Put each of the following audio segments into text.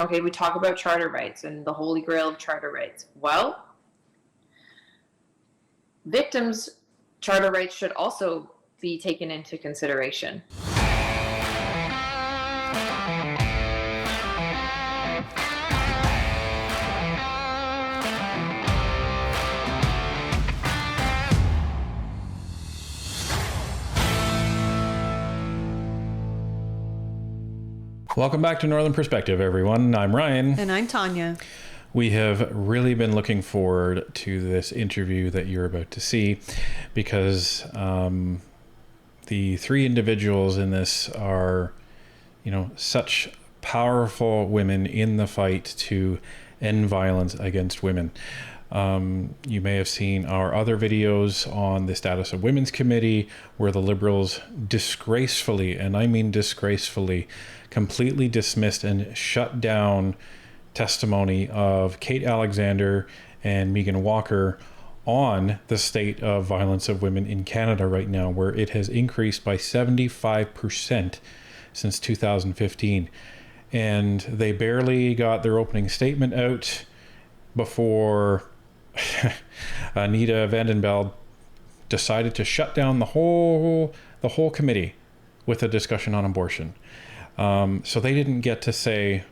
Okay, we talk about charter rights and the holy grail of charter rights. Well, victims' charter rights should also be taken into consideration. Welcome back to Northern Perspective, everyone. I'm Ryan. And I'm Tanya. We have really been looking forward to this interview that you're about to see because the three individuals in this are, such powerful women in the fight to end violence against women. You may have seen our other videos on the status of women's committee, where the Liberals disgracefully, and I mean disgracefully, completely dismissed and shut down testimony of Cait Alexander and Megan Walker on the state of violence of women in Canada right now, where it has increased by 75% since 2015. And they barely got their opening statement out before Anita Vandenbeld decided to shut down the whole committee with a discussion on abortion. So they didn't get to say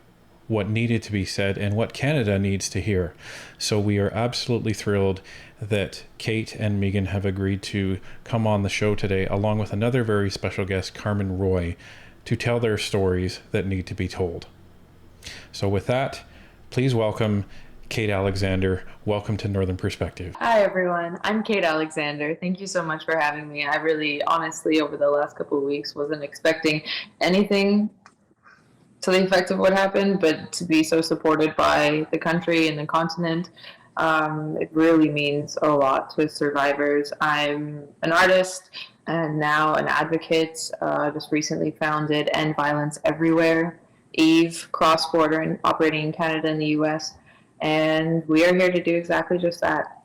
what needed to be said and what Canada needs to hear. So we are absolutely thrilled that Cait and Megan have agreed to come on the show today, along with another very special guest, Carmen Roy, to tell their stories that need to be told. So with that, please welcome Cait Alexander. Welcome to Northern Perspective. Hi, everyone. I'm Cait Alexander. Thank you so much for having me. I really, honestly, over the last couple of weeks, wasn't expecting anything to the effect of what happened, but to be so supported by the country and the continent, it really means a lot to survivors. I'm an artist and now an advocate. Just recently founded End Violence Everywhere, EVE, cross-border and operating in Canada and the US. And we are here to do exactly just that.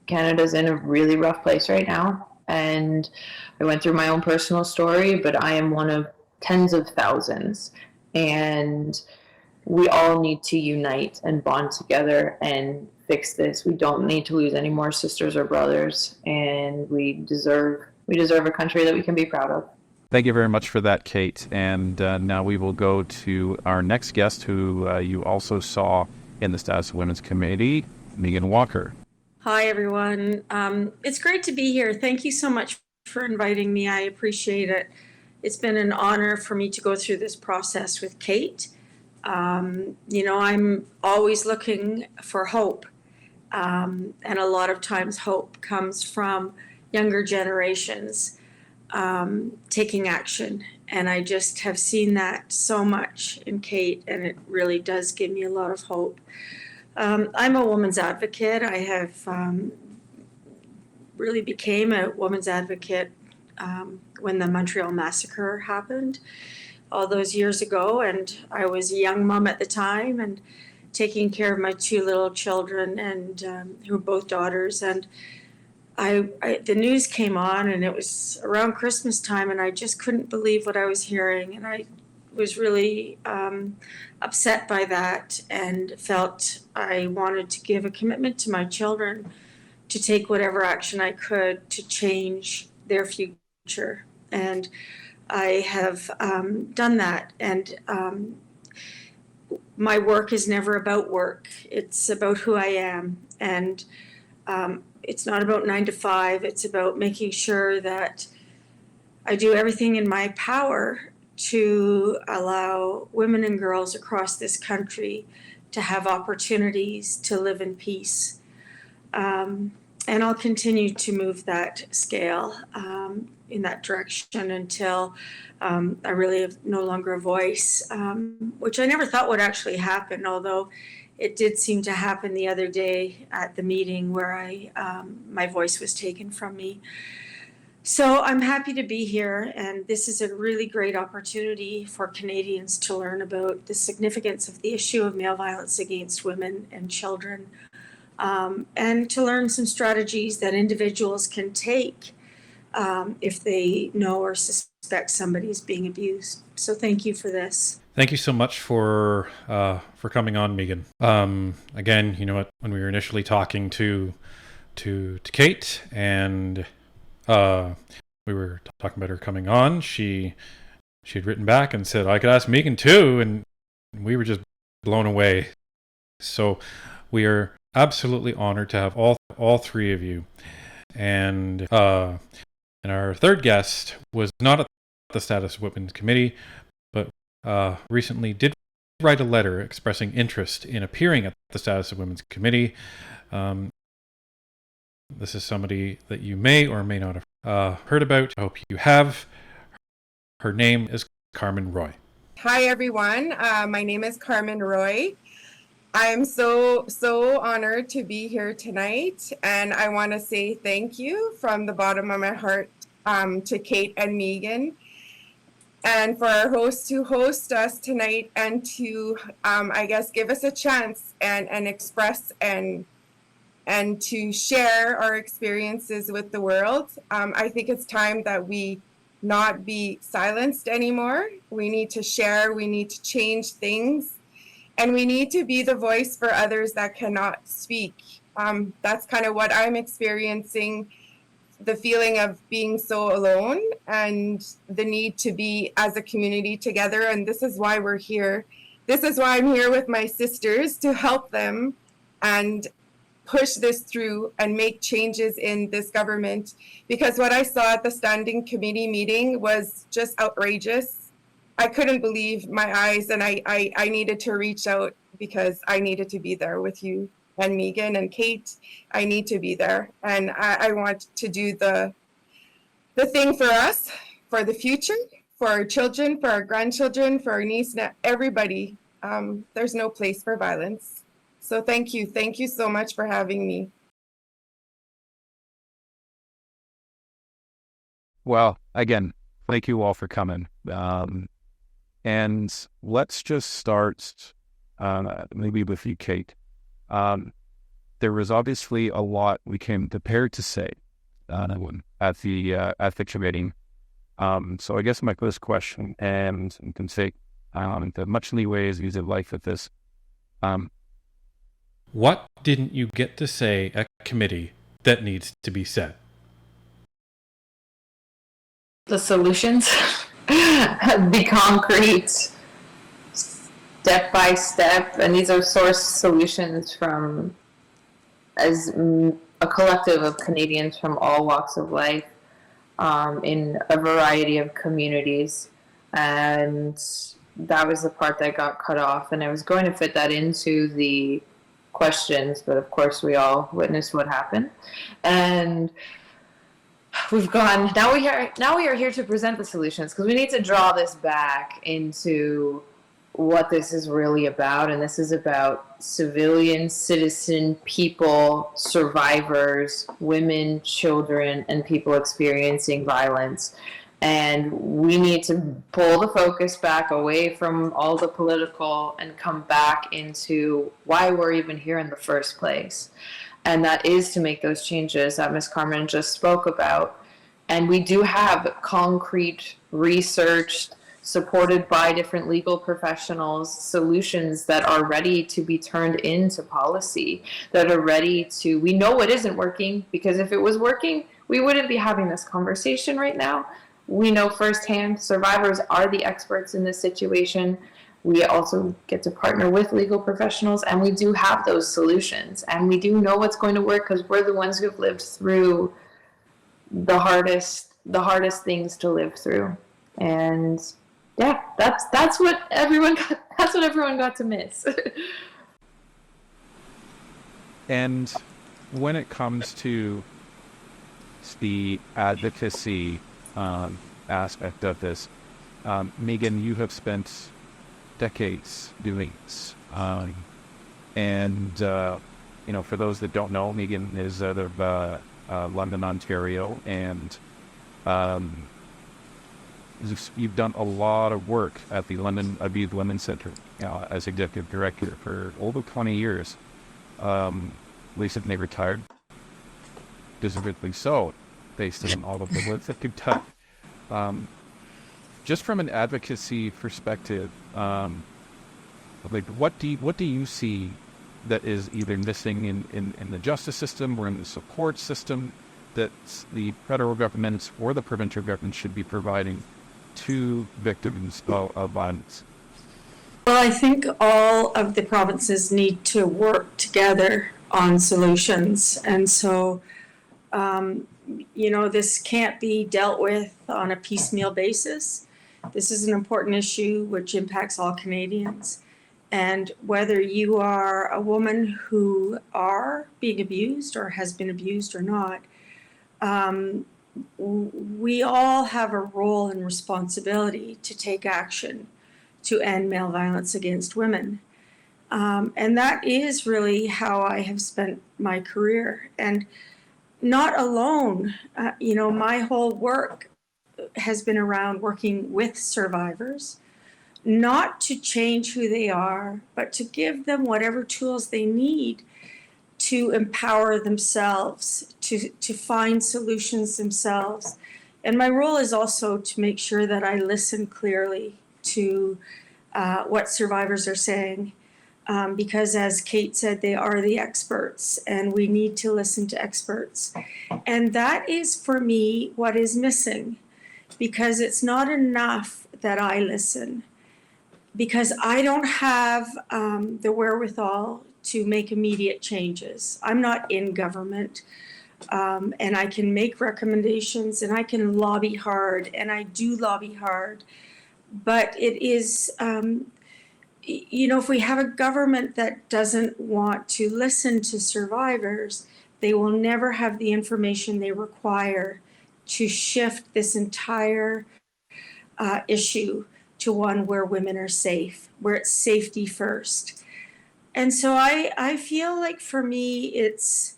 Canada's in a really rough place right now. And I went through my own personal story, but I am one of tens of thousands. And we all need to unite and bond together and fix this. We don't need to lose any more sisters or brothers. And we deserve a country that we can be proud of. Thank you very much for that, Cait. And now we will go to our next guest, who you also saw in the Status of Women's Committee, Megan Walker. Hi, everyone. It's great to be here. Thank you so much for inviting me. I appreciate it. It's been an honor for me to go through this process with Cait. I'm always looking for hope. And a lot of times hope comes from younger generations taking action. And I just have seen that so much in Cait, and it really does give me a lot of hope. I'm a woman's advocate. I have really became a woman's advocate when the Montreal Massacre happened all those years ago. And I was a young mom at the time and taking care of my two little children, and who were both daughters. And the news came on, and it was around Christmas time, and I just couldn't believe what I was hearing. And I was really upset by that and felt I wanted to give a commitment to my children to take whatever action I could to change their future. And I have done that. And my work is never about work. It's about who I am. And it's not about 9 to 5. It's about making sure that I do everything in my power to allow women and girls across this country to have opportunities to live in peace. And I'll continue to move that scale in that direction until I really have no longer a voice, which I never thought would actually happen, although it did seem to happen the other day at the meeting where my voice was taken from me. So I'm happy to be here, and this is a really great opportunity for Canadians to learn about the significance of the issue of male violence against women and children, and to learn some strategies that individuals can take if they know or suspect somebody is being abused. So thank you for this. Thank you so much for coming on, Megan. Again, you know what? When we were initially talking to Cait, and we were talking about her coming on, she had written back and said I could ask Megan too, and we were just blown away. So we are absolutely honored to have all three of you. And our third guest was not at the Status of Women's Committee, but recently did write a letter expressing interest in appearing at the Status of Women's Committee. This is somebody that you may or may not have heard about. I hope you have. Her name is Carmen Roy. Hi, everyone. My name is Carmen Roy. I'm so honored to be here tonight, and I want to say thank you from the bottom of my heart to Cait and Megan, and for our host to host us tonight and to, I guess, give us a chance and express and to share our experiences with the world. I think it's time that we not be silenced anymore. We need to share, we need to change things, and we need to be the voice for others that cannot speak. That's kind of what I'm experiencing, the feeling of being so alone and the need to be as a community together. And this is why we're here. This is why I'm here with my sisters, to help them and push this through and make changes in this government, because what I saw at the standing committee meeting was just outrageous. I couldn't believe my eyes, and I needed to reach out because I needed to be there with you and Megan and Cait. I need to be there, and I want to do the thing for us, for the future, for our children, for our grandchildren, for our niece, everybody. There's no place for violence. So thank you so much for having me. Well, again, thank you all for coming. And let's just start maybe with you, Cait. There was obviously a lot we came prepared to say at the committee. So I guess my first question, and you can say the much leeway is used life with this. What didn't you get to say at committee that needs to be said? The solutions, the concrete, step by step, and these are sourced solutions from as a collective of Canadians from all walks of life, in a variety of communities. And that was the part that got cut off, and I was going to fit that into the questions, but of course we all witnessed what happened, and we've gone now we are here to present the solutions, because we need to draw this back into what this is really about. And this is about civilian, citizen, people, survivors, women, children, and people experiencing violence. And we need to pull the focus back away from all the political and come back into why we're even here in the first place. And that is to make those changes that Ms. Carmen just spoke about. And we do have concrete, researched, supported by different legal professionals, solutions that are ready to be turned into policy, that are ready to, we know it isn't working, because if it was working, we wouldn't be having this conversation right now. We know firsthand, survivors are the experts in this situation. We also get to partner with legal professionals, and we do have those solutions, and we do know what's going to work, because we're the ones who've lived through the hardest things to live through. And yeah, that's what everyone got to miss. And when it comes to the advocacy aspect of this, Megan, you have spent decades doing this, and for those that don't know, Megan is out of London, Ontario, and you've done a lot of work at the London Abuse Women's Centre as executive director for over 20 years. Recently retired, deservedly so, based on all of the work that you've done. Just from an advocacy perspective, like what do you see that is either missing in the justice system or in the support system that the federal government or the provincial government should be providing to victims of violence? Well, I think all of the provinces need to work together on solutions. And so, this can't be dealt with on a piecemeal basis. This is an important issue which impacts all Canadians. And whether you are a woman who are being abused or has been abused or not, we all have a role and responsibility to take action to end male violence against women. And that is really how I have spent my career. And not alone, my whole work has been around working with survivors, not to change who they are, but to give them whatever tools they need to empower themselves, to find solutions themselves. And my role is also to make sure that I listen clearly to what survivors are saying, because as Cait said, they are the experts, and we need to listen to experts. And that is, for me, what is missing, because it's not enough that I listen, because I don't have the wherewithal to make immediate changes. I'm not in government, and I can make recommendations, and I can lobby hard, and I do lobby hard. But it is, if we have a government that doesn't want to listen to survivors, they will never have the information they require to shift this entire issue to one where women are safe, where it's safety first. And so I feel like for me, it's,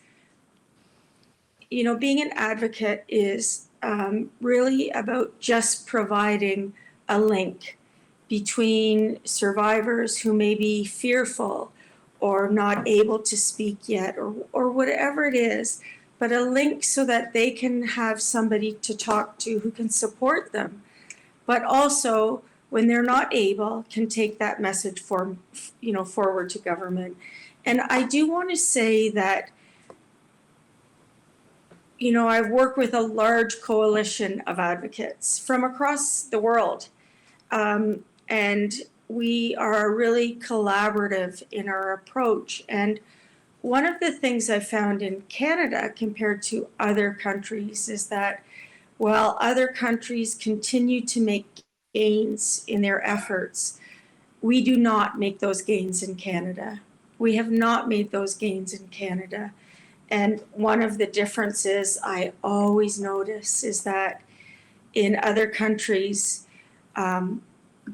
being an advocate is really about just providing a link between survivors who may be fearful or not able to speak yet, or whatever it is, but a link so that they can have somebody to talk to who can support them, but also when they're not able, can take that message forward to government. And I do want to say that, I've worked with a large coalition of advocates from across the world. And we are really collaborative in our approach. And one of the things I found in Canada compared to other countries is that while other countries continue to make gains in their efforts, we do not make those gains in Canada. We have not made those gains in Canada. And one of the differences I always notice is that in other countries,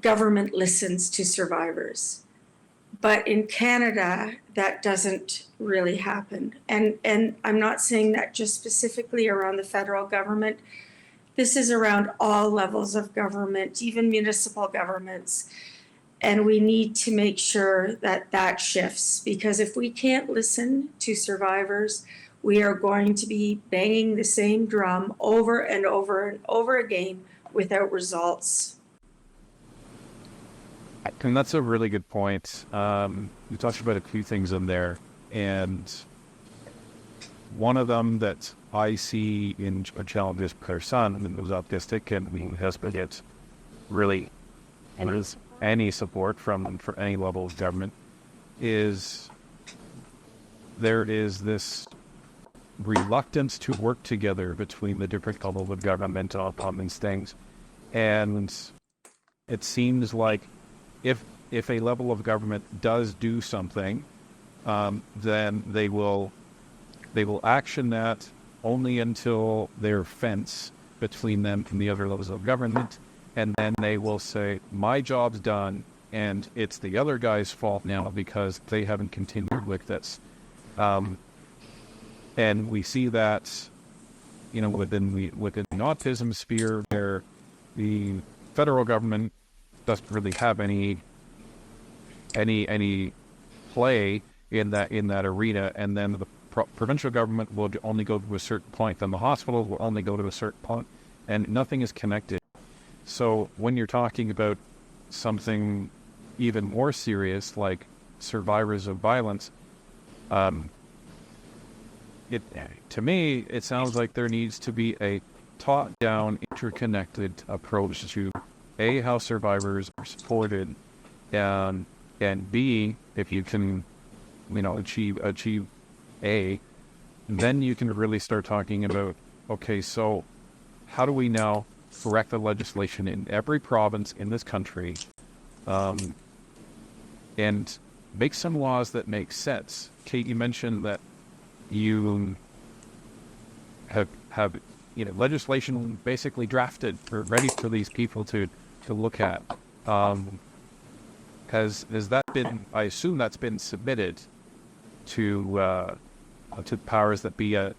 government listens to survivors. But in Canada, that doesn't really happen. And I'm not saying that just specifically around the federal government. This is around all levels of government, even municipal governments. And we need to make sure that that shifts, because if we can't listen to survivors, we are going to be banging the same drum over and over and over again without results. And that's a really good point. You talked about a few things in there, and one of them that I see in a challenge with her son, and who's autistic, and he hasn't get really any support from for any level of government, is there is this reluctance to work together between the different levels of government on these things, and it seems like if a level of government does do something, then they will action that only until their fence between them and the other levels of government, and then they will say, my job's done, and it's the other guy's fault now because they haven't continued with this. And we see that, within the autism sphere, where the federal government doesn't really have any play in that arena, and then the provincial government will only go to a certain point, then the hospitals will only go to a certain point, and nothing is connected. So when you're talking about something even more serious, like survivors of violence, to me, it sounds like there needs to be a top-down, interconnected approach to A, how survivors are supported, and B, if you can, achieve A, then you can really start talking about, okay, so how do we now correct the legislation in every province in this country, and make some laws that make sense. Cait, you mentioned that you have legislation basically drafted or ready for these people to look at. Has that been? I assume that's been submitted to powers that be at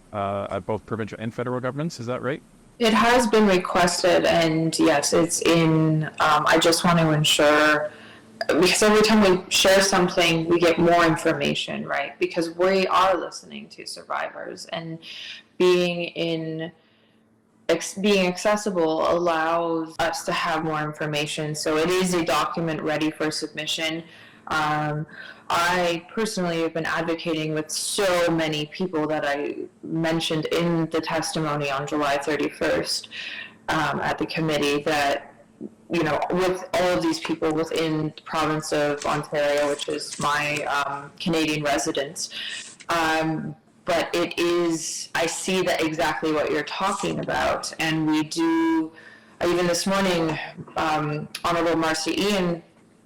both provincial and federal governments. Is that right? It has been requested, and yes, it's in. I just want to ensure, because every time we share something, we get more information, right? Because we are listening to survivors, and being accessible allows us to have more information. So it is a document ready for submission. I personally have been advocating with so many people that I mentioned in the testimony on July 31st at the committee that, with all of these people within the province of Ontario, which is my Canadian residence, but it is, I see that exactly what you're talking about. And we do, even this morning, Honorable Marcy Ian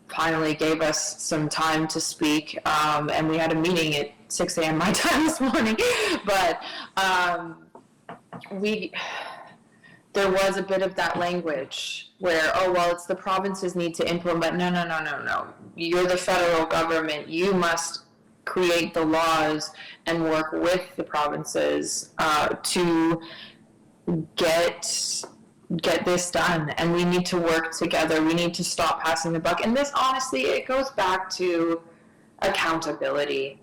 finally gave us some time to speak, and we had a meeting at 6 a.m. my time this morning, but there was a bit of that language where, oh, well, it's the provinces need to implement. No. You're the federal government. You must create the laws and work with the provinces to get this done. And we need to work together. We need to stop passing the buck. And this, honestly, it goes back to accountability.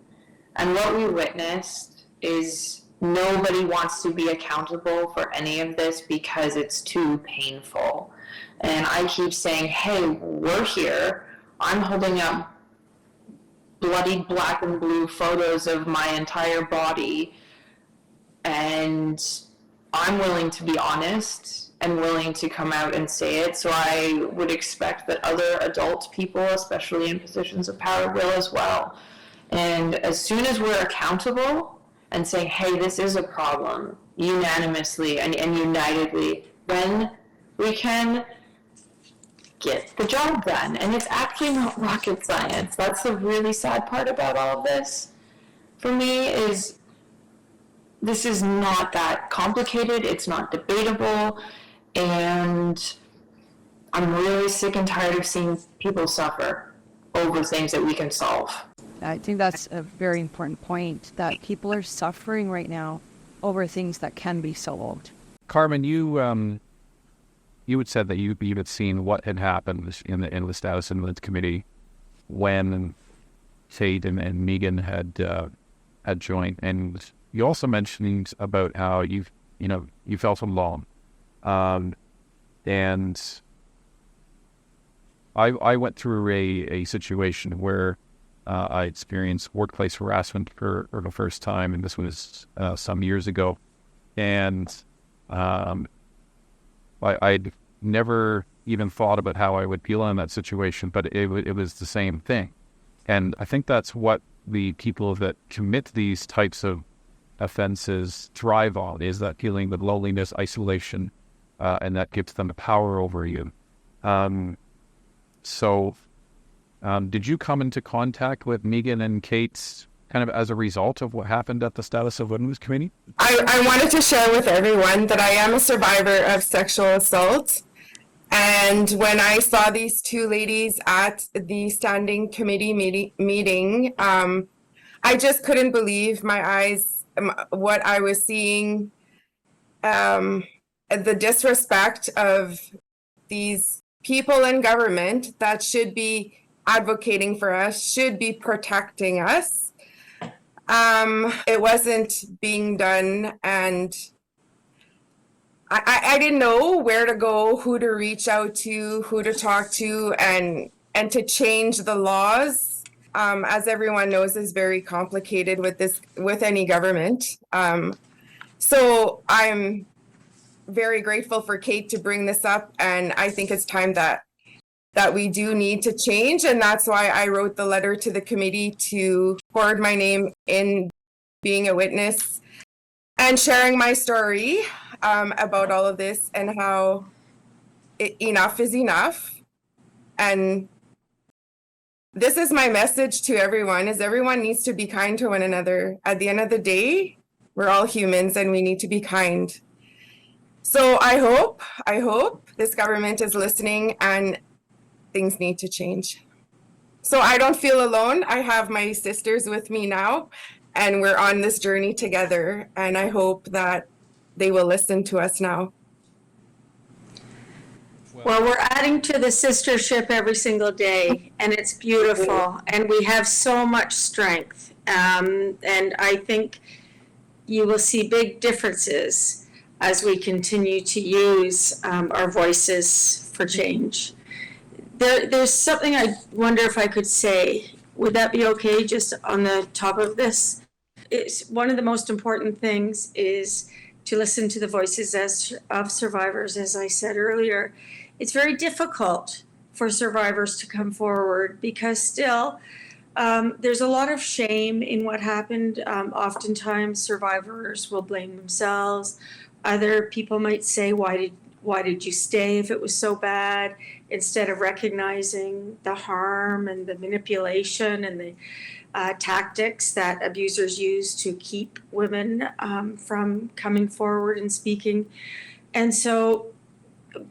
And what we witnessed is nobody wants to be accountable for any of this because it's too painful. And I keep saying, hey, we're here. I'm holding up bloody black and blue photos of my entire body, and I'm willing to be honest and willing to come out and say it. So I would expect that other adult people, especially in positions of power, will as well. And as soon as we're accountable and saying, hey, this is a problem, unanimously and unitedly, then we can get the job done. And it's actually not rocket science. That's the really sad part about all of this for me, is this is not that complicated. It's not debatable. And I'm really sick and tired of seeing people suffer over things that we can solve. I think that's a very important point, that people are suffering right now over things that can be solved. Carmen, you had said that you had seen what had happened in the Status and Lids Committee when Cait and Megan had joined, and you also mentioned about how you felt alone, and I went through a situation where I experienced workplace harassment for the first time, and this was some years ago, and I'd never even thought about how I would feel in that situation, but it was the same thing. And I think that's what the people that commit these types of offenses thrive on, is that feeling of loneliness, isolation, and that gives them the power over you. So did you come into contact with Megan and Cait kind of as a result of what happened at the Status of Women's Committee? I wanted to share with everyone that I am a survivor of sexual assault. And when I saw these two ladies at the standing committee meeting, I just couldn't believe my eyes, what I was seeing, the disrespect of these people in government that should be advocating for us, should be protecting us. It wasn't being done, and I didn't know where to go, who to reach out to, who to talk to, and and to change the laws, as everyone knows, is very complicated with any government. So I'm very grateful for Cait to bring this up, and I think it's time that we do need to change, and that's why I wrote the letter to the committee to forward my name in being a witness and sharing my story about all of this and how enough is enough. And this is my message to everyone, is everyone needs to be kind to one another. At the end of the day, we're all humans and we need to be kind. So I hope this government is listening and things need to change. So I don't feel alone. I have my sisters with me now, and we're on this journey together. And I hope that they will listen to us now. Well, we're adding to the sistership every single day, and it's beautiful, and we have so much strength. And I think you will see big differences as we continue to use our voices for change. There's something I wonder if I could say. Would that be okay, just on the top of this? It's one of the most important things is to listen to the voices of survivors, as I said earlier. It's very difficult for survivors to come forward because still there's a lot of shame in what happened. Oftentimes survivors will blame themselves. Other people might say, why did you stay if it was so bad? Instead of recognizing the harm and the manipulation and the tactics that abusers use to keep women from coming forward and speaking. And so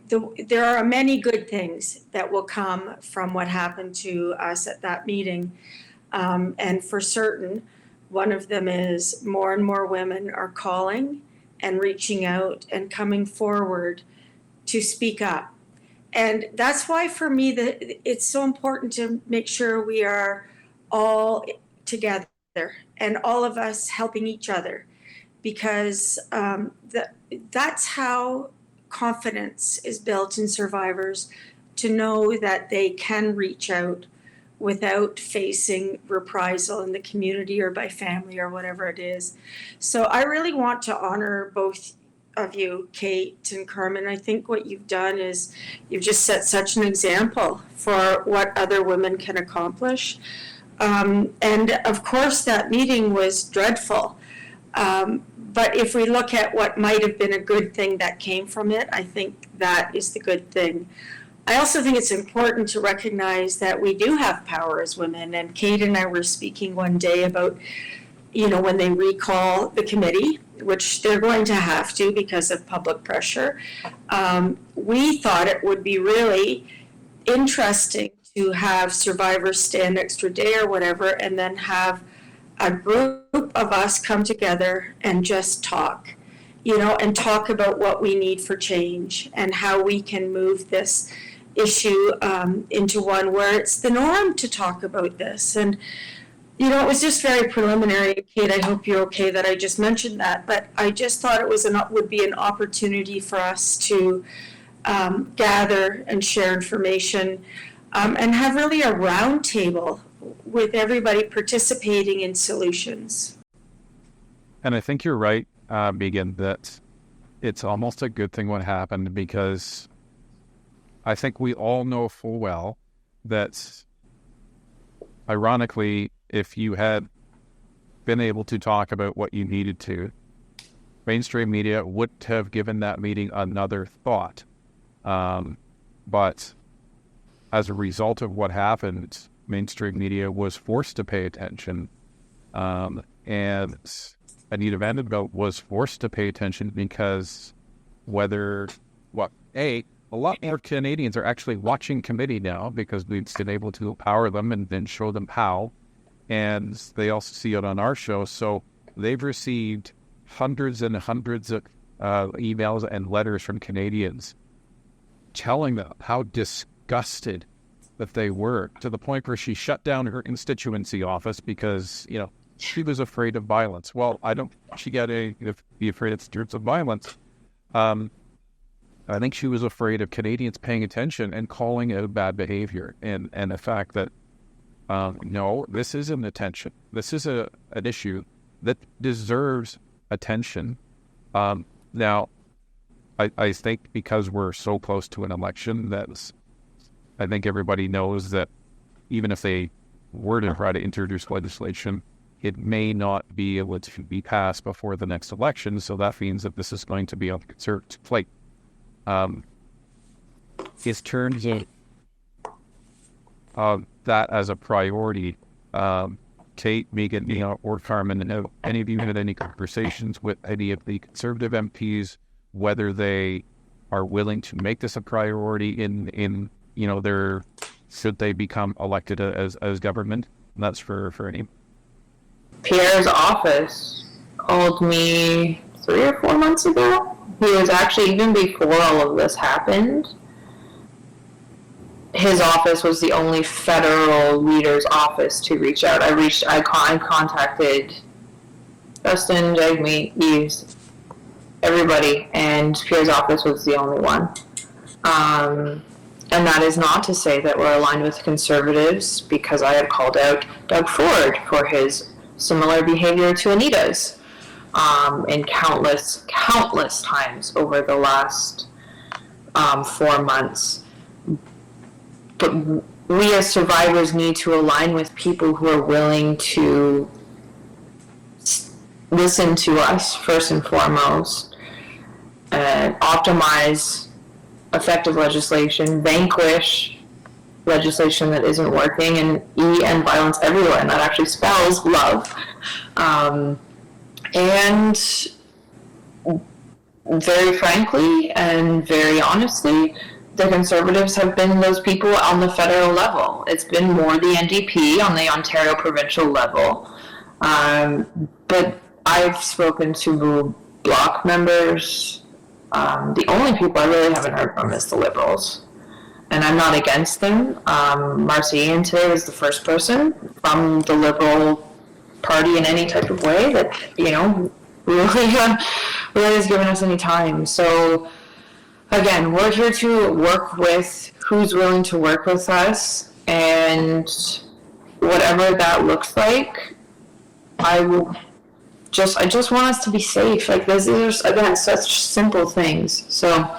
there are many good things that will come from what happened to us at that meeting. And for certain, one of them is more and more women are calling and reaching out and coming forward to speak up. And that's why for me it's so important to make sure we are all together and all of us helping each other, because that's how confidence is built in survivors, to know that they can reach out without facing reprisal in the community or by family or whatever it is. So I really want to honor both of you, Cait and Carmen. I think what you've done is you've just set such an example for what other women can accomplish. And of course that meeting was dreadful. But if we look at what might have been a good thing that came from it, I think that is the good thing. I also think it's important to recognize that we do have power as women. And Cait and I were speaking one day about, when they recall the committee, which they're going to have to because of public pressure, we thought it would be really interesting to have survivors stay an extra day or whatever, and then have a group of us come together and just talk, and talk about what we need for change and how we can move this issue into one where it's the norm to talk about this. And it was just very preliminary, Cait. I hope you're okay that I just mentioned that, but I just thought it would be an opportunity for us to gather and share information and have really a round table with everybody participating in solutions. And I think you're right, Megan, that it's almost a good thing what happened, because I think we all know full well that, ironically, if you had been able to talk about what you needed to, mainstream media wouldn't have given that meeting another thought. But as a result of what happened, mainstream media was forced to pay attention. And Anita Vandenbeld was forced to pay attention because a lot more Canadians are actually watching committee now, because we've been able to empower them and then show them how. And they also see it on our show. So they've received hundreds and hundreds of emails and letters from Canadians telling them how disgusted that they were, to the point where she shut down her constituency office because, she was afraid of violence. Well, I don't, she got be afraid of terms of violence. I think she was afraid of Canadians paying attention and calling out bad behavior, and the fact that no, this isn't attention. This is an issue that deserves attention. Now, I think because we're so close to an election, I think everybody knows that even if they were to try to introduce legislation, it may not be able to be passed before the next election. So that means that this is going to be on the Conservative plate. His terms of that as a priority. Cait, Megan, or Carmen, have any of you had any conversations with any of the Conservative MPs, whether they are willing to make this a priority in their, should they become elected as government? And that's for any. Pierre's office called me 3 or 4 months ago. He was actually, even before all of this happened, his office was the only federal leader's office to reach out. I contacted Justin, Jagmeet, Eves, everybody, and Pierre's office was the only one. And that is not to say that we're aligned with Conservatives, because I had called out Doug Ford for his similar behavior to Anita's in countless times over the last 4 months. But we as survivors need to align with people who are willing to listen to us first and foremost, and optimize effective legislation, vanquish legislation that isn't working, and end violence everywhere, and that actually spells love. And very frankly and very honestly, the Conservatives have been those people on the federal level. It's been more the NDP on the Ontario provincial level. But I've spoken to Bloc members. The only people I really haven't heard from is the Liberals. And I'm not against them. Marcy Ian today was the first person from the Liberal Party in any type of way that, really has given us any time. So, again, we're here to work with who's willing to work with us, and whatever that looks like, I just want us to be safe. Like, this is, again, such simple things. So,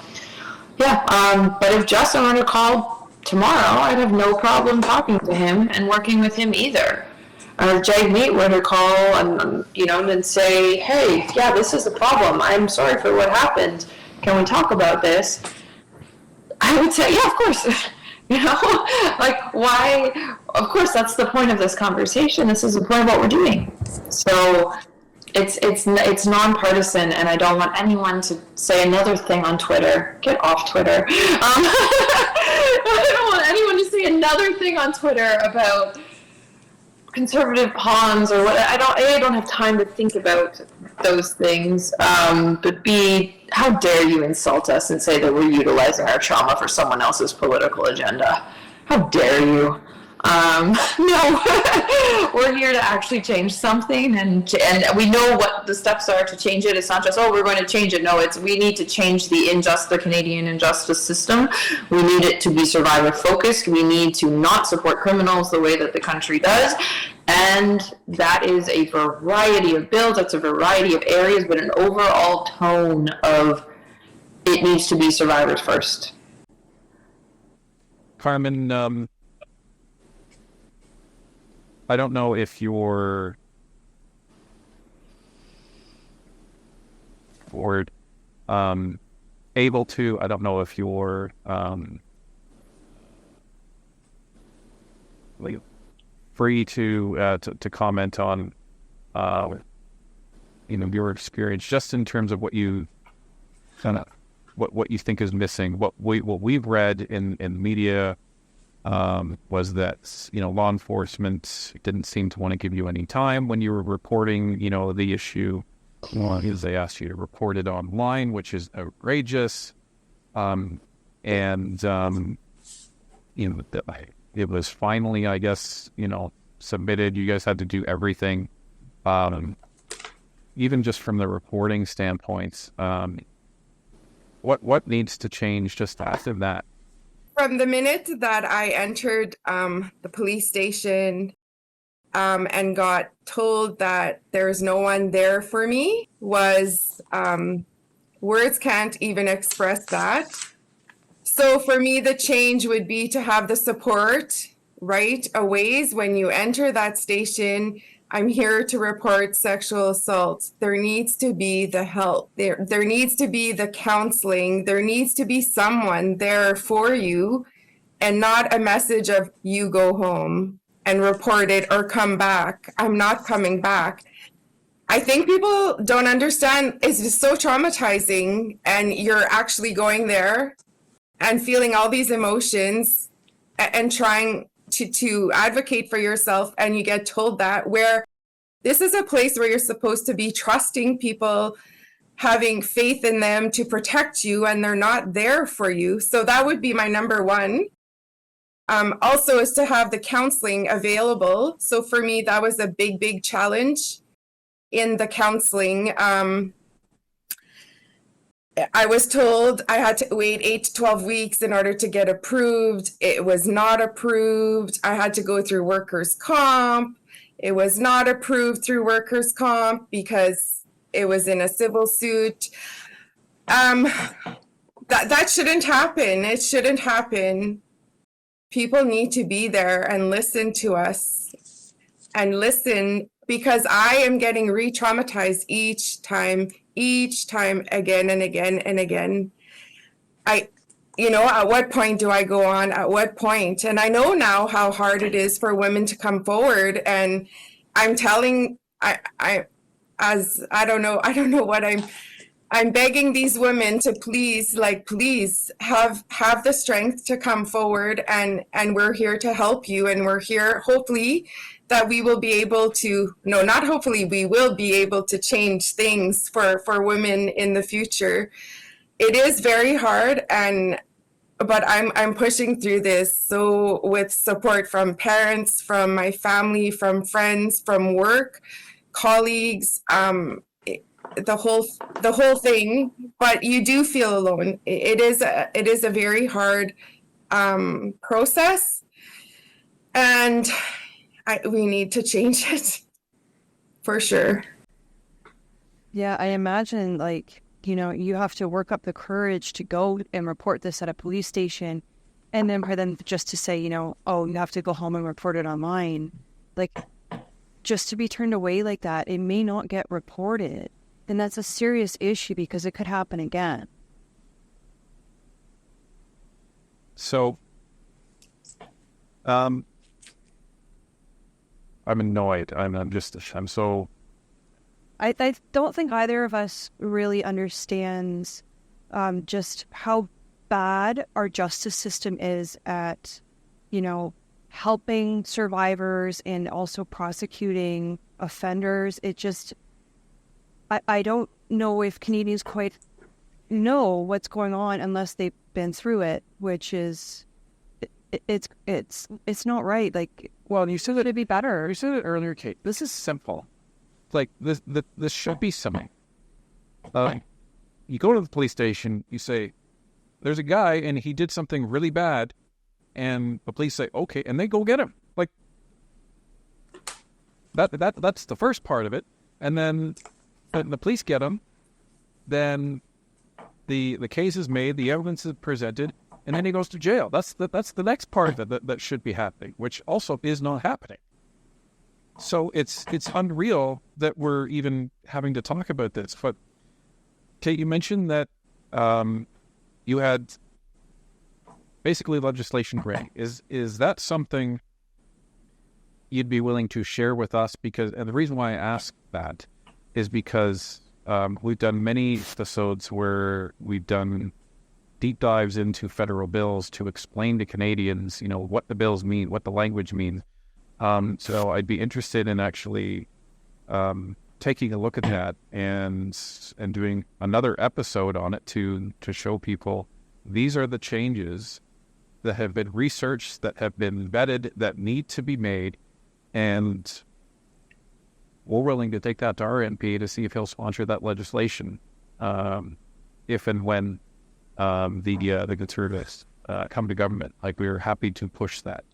yeah, but if Justin were to call tomorrow, I'd have no problem talking to him and working with him either. Or if Jagmeet were to call and, and say, hey, yeah, this is the problem. I'm sorry for what happened. Can we talk about this? I would say, yeah, of course. Like, why? Of course, that's the point of this conversation. This is the point of what we're doing. So it's nonpartisan, and I don't want anyone to say another thing on Twitter. Get off Twitter. I don't want anyone to say another thing on Twitter about conservative pawns or what. I don't have time to think about those things. But B, how dare you insult us and say that we're utilizing our trauma for someone else's political agenda? How dare you? No, we're here to actually change something, and we know what the steps are to change it. It's not just, we're going to change it. No, we need to change the Canadian injustice system. We need it to be survivor focused. We need to not support criminals the way that the country does. And that is a variety of bills, that's a variety of areas, but an overall tone of it needs to be survivors first. Carmen, I don't know if you're able to. I don't know if you're free to comment on your experience, just in terms of what you what you think is missing. What we've read in media was that law enforcement didn't seem to want to give you any time when you were reporting the issue. Because they asked you to report it online, which is outrageous. It was finally, I guess, submitted. You guys had to do everything, even just from the reporting standpoints. what needs to change just after that? From the minute that I entered the police station and got told that there's no one there for me was words can't even express that. So for me, the change would be to have the support right away when you enter that station. I'm here to report sexual assault. There needs to be the help. There needs to be the counseling. There needs to be someone there for you, and not a message of you go home and report it or come back. I'm not coming back. I think people don't understand. It's just so traumatizing, and you're actually going there and feeling all these emotions and trying to advocate for yourself, and you get told that, where this is a place where you're supposed to be trusting people, having faith in them to protect you, and they're not there for you. So that would be my number one. Also is to have the counseling available. So for me, that was a big challenge in the counseling. I was told I had to wait 8 to 12 weeks in order to get approved. It was not approved. I had to go through workers' comp. It was not approved through workers' comp because it was in a civil suit. That shouldn't happen. It shouldn't happen. People need to be there and listen to us and listen, because I am getting re-traumatized each time, again and again and again. At what point do I go on? At what point? And I know now how hard it is for women to come forward. And I'm telling, I don't know what I'm begging these women to please have the strength to come forward, and we're here to help you, and we're here hopefully that we will be able to, no, not hopefully, we will be able to change things for women in the future. It is very hard, but I'm pushing through this. So with support from parents, from my family, from friends, from work, colleagues, the whole thing. But you do feel alone. It is a very hard process, and we need to change it for sure. Yeah, I imagine, you have to work up the courage to go and report this at a police station, and then for them just to say, oh, you have to go home and report it online. Just to be turned away like that, it may not get reported. And that's a serious issue because it could happen again. So, I'm annoyed. I'm so... I don't think either of us really understands just how bad our justice system is at, helping survivors and also prosecuting offenders. It just, I don't know if Canadians quite know what's going on unless they've been through it, which is, it's not right. Well, you said it'd be better. You said it earlier, Cait. This is simple. This should be something. You go to the police station, you say, there's a guy and he did something really bad, and the police say, okay, and they go get him. That's the first part of it. And then the police get him, then the case is made, the evidence is presented, and then he goes to jail. That's the next part of it that should be happening, which also is not happening. So it's unreal that we're even having to talk about this. But Cait, you mentioned that you had basically legislation ready. Is that something you'd be willing to share with us? And the reason why I ask that is because we've done many episodes where we've done deep dives into federal bills to explain to Canadians, what the bills mean, what the language means. So I'd be interested in actually taking a look at that and doing another episode on it to show people these are the changes that have been researched, that have been vetted, that need to be made, and we're willing to take that to our MP to see if he'll sponsor that legislation if and when the Conservatives come to government. Like, we were happy to push that.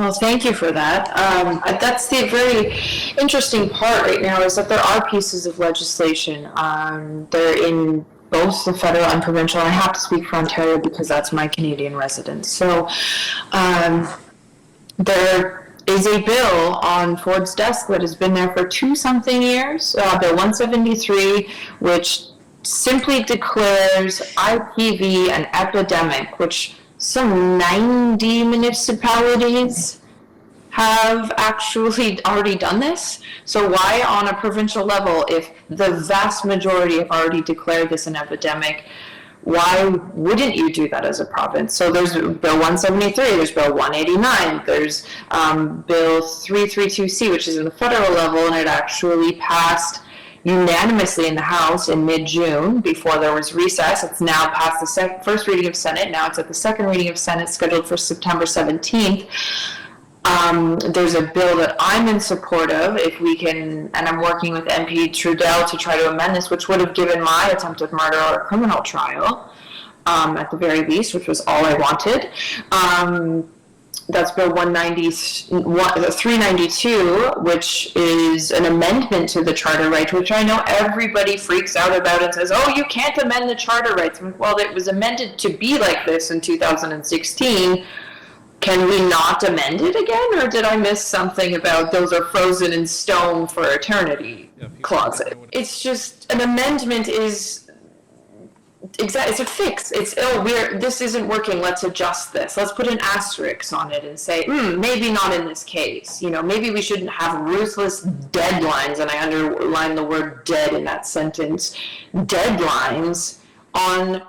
Well, thank you for that. That's the very interesting part right now, is that there are pieces of legislation. They're in both the federal and provincial, and I have to speak for Ontario because that's my Canadian residence. So there is a bill on Ford's desk that has been there for 2-something years, Bill 173, which simply declares IPV an epidemic, which some 90 municipalities have actually already done this. So why on a provincial level, if the vast majority have already declared this an epidemic, why wouldn't you do that as a province? So there's Bill 173, there's Bill 189, there's Bill 332C, which is in the federal level, and it actually passed unanimously in the House in mid-June before there was recess. It's now past the first reading of Senate. Now it's at the second reading of Senate, scheduled for September 17th. There's a bill that I'm in support of, if we can, and I'm working with MP Trudell to try to amend this, which would have given my attempted murder a criminal trial, at the very least, which was all I wanted. That's Bill 392, which is an amendment to the charter rights, which I know everybody freaks out about and says, oh, you can't amend the charter rights. Well, it was amended to be like this in 2016. Can we not amend it again? Or did I miss something about those are frozen in stone for eternity closet? It's just, an amendment is it's a fix. It's, this isn't working, let's adjust this. Let's put an asterisk on it and say, maybe not in this case. Maybe we shouldn't have ruthless deadlines, and I underline the word dead in that sentence, deadlines on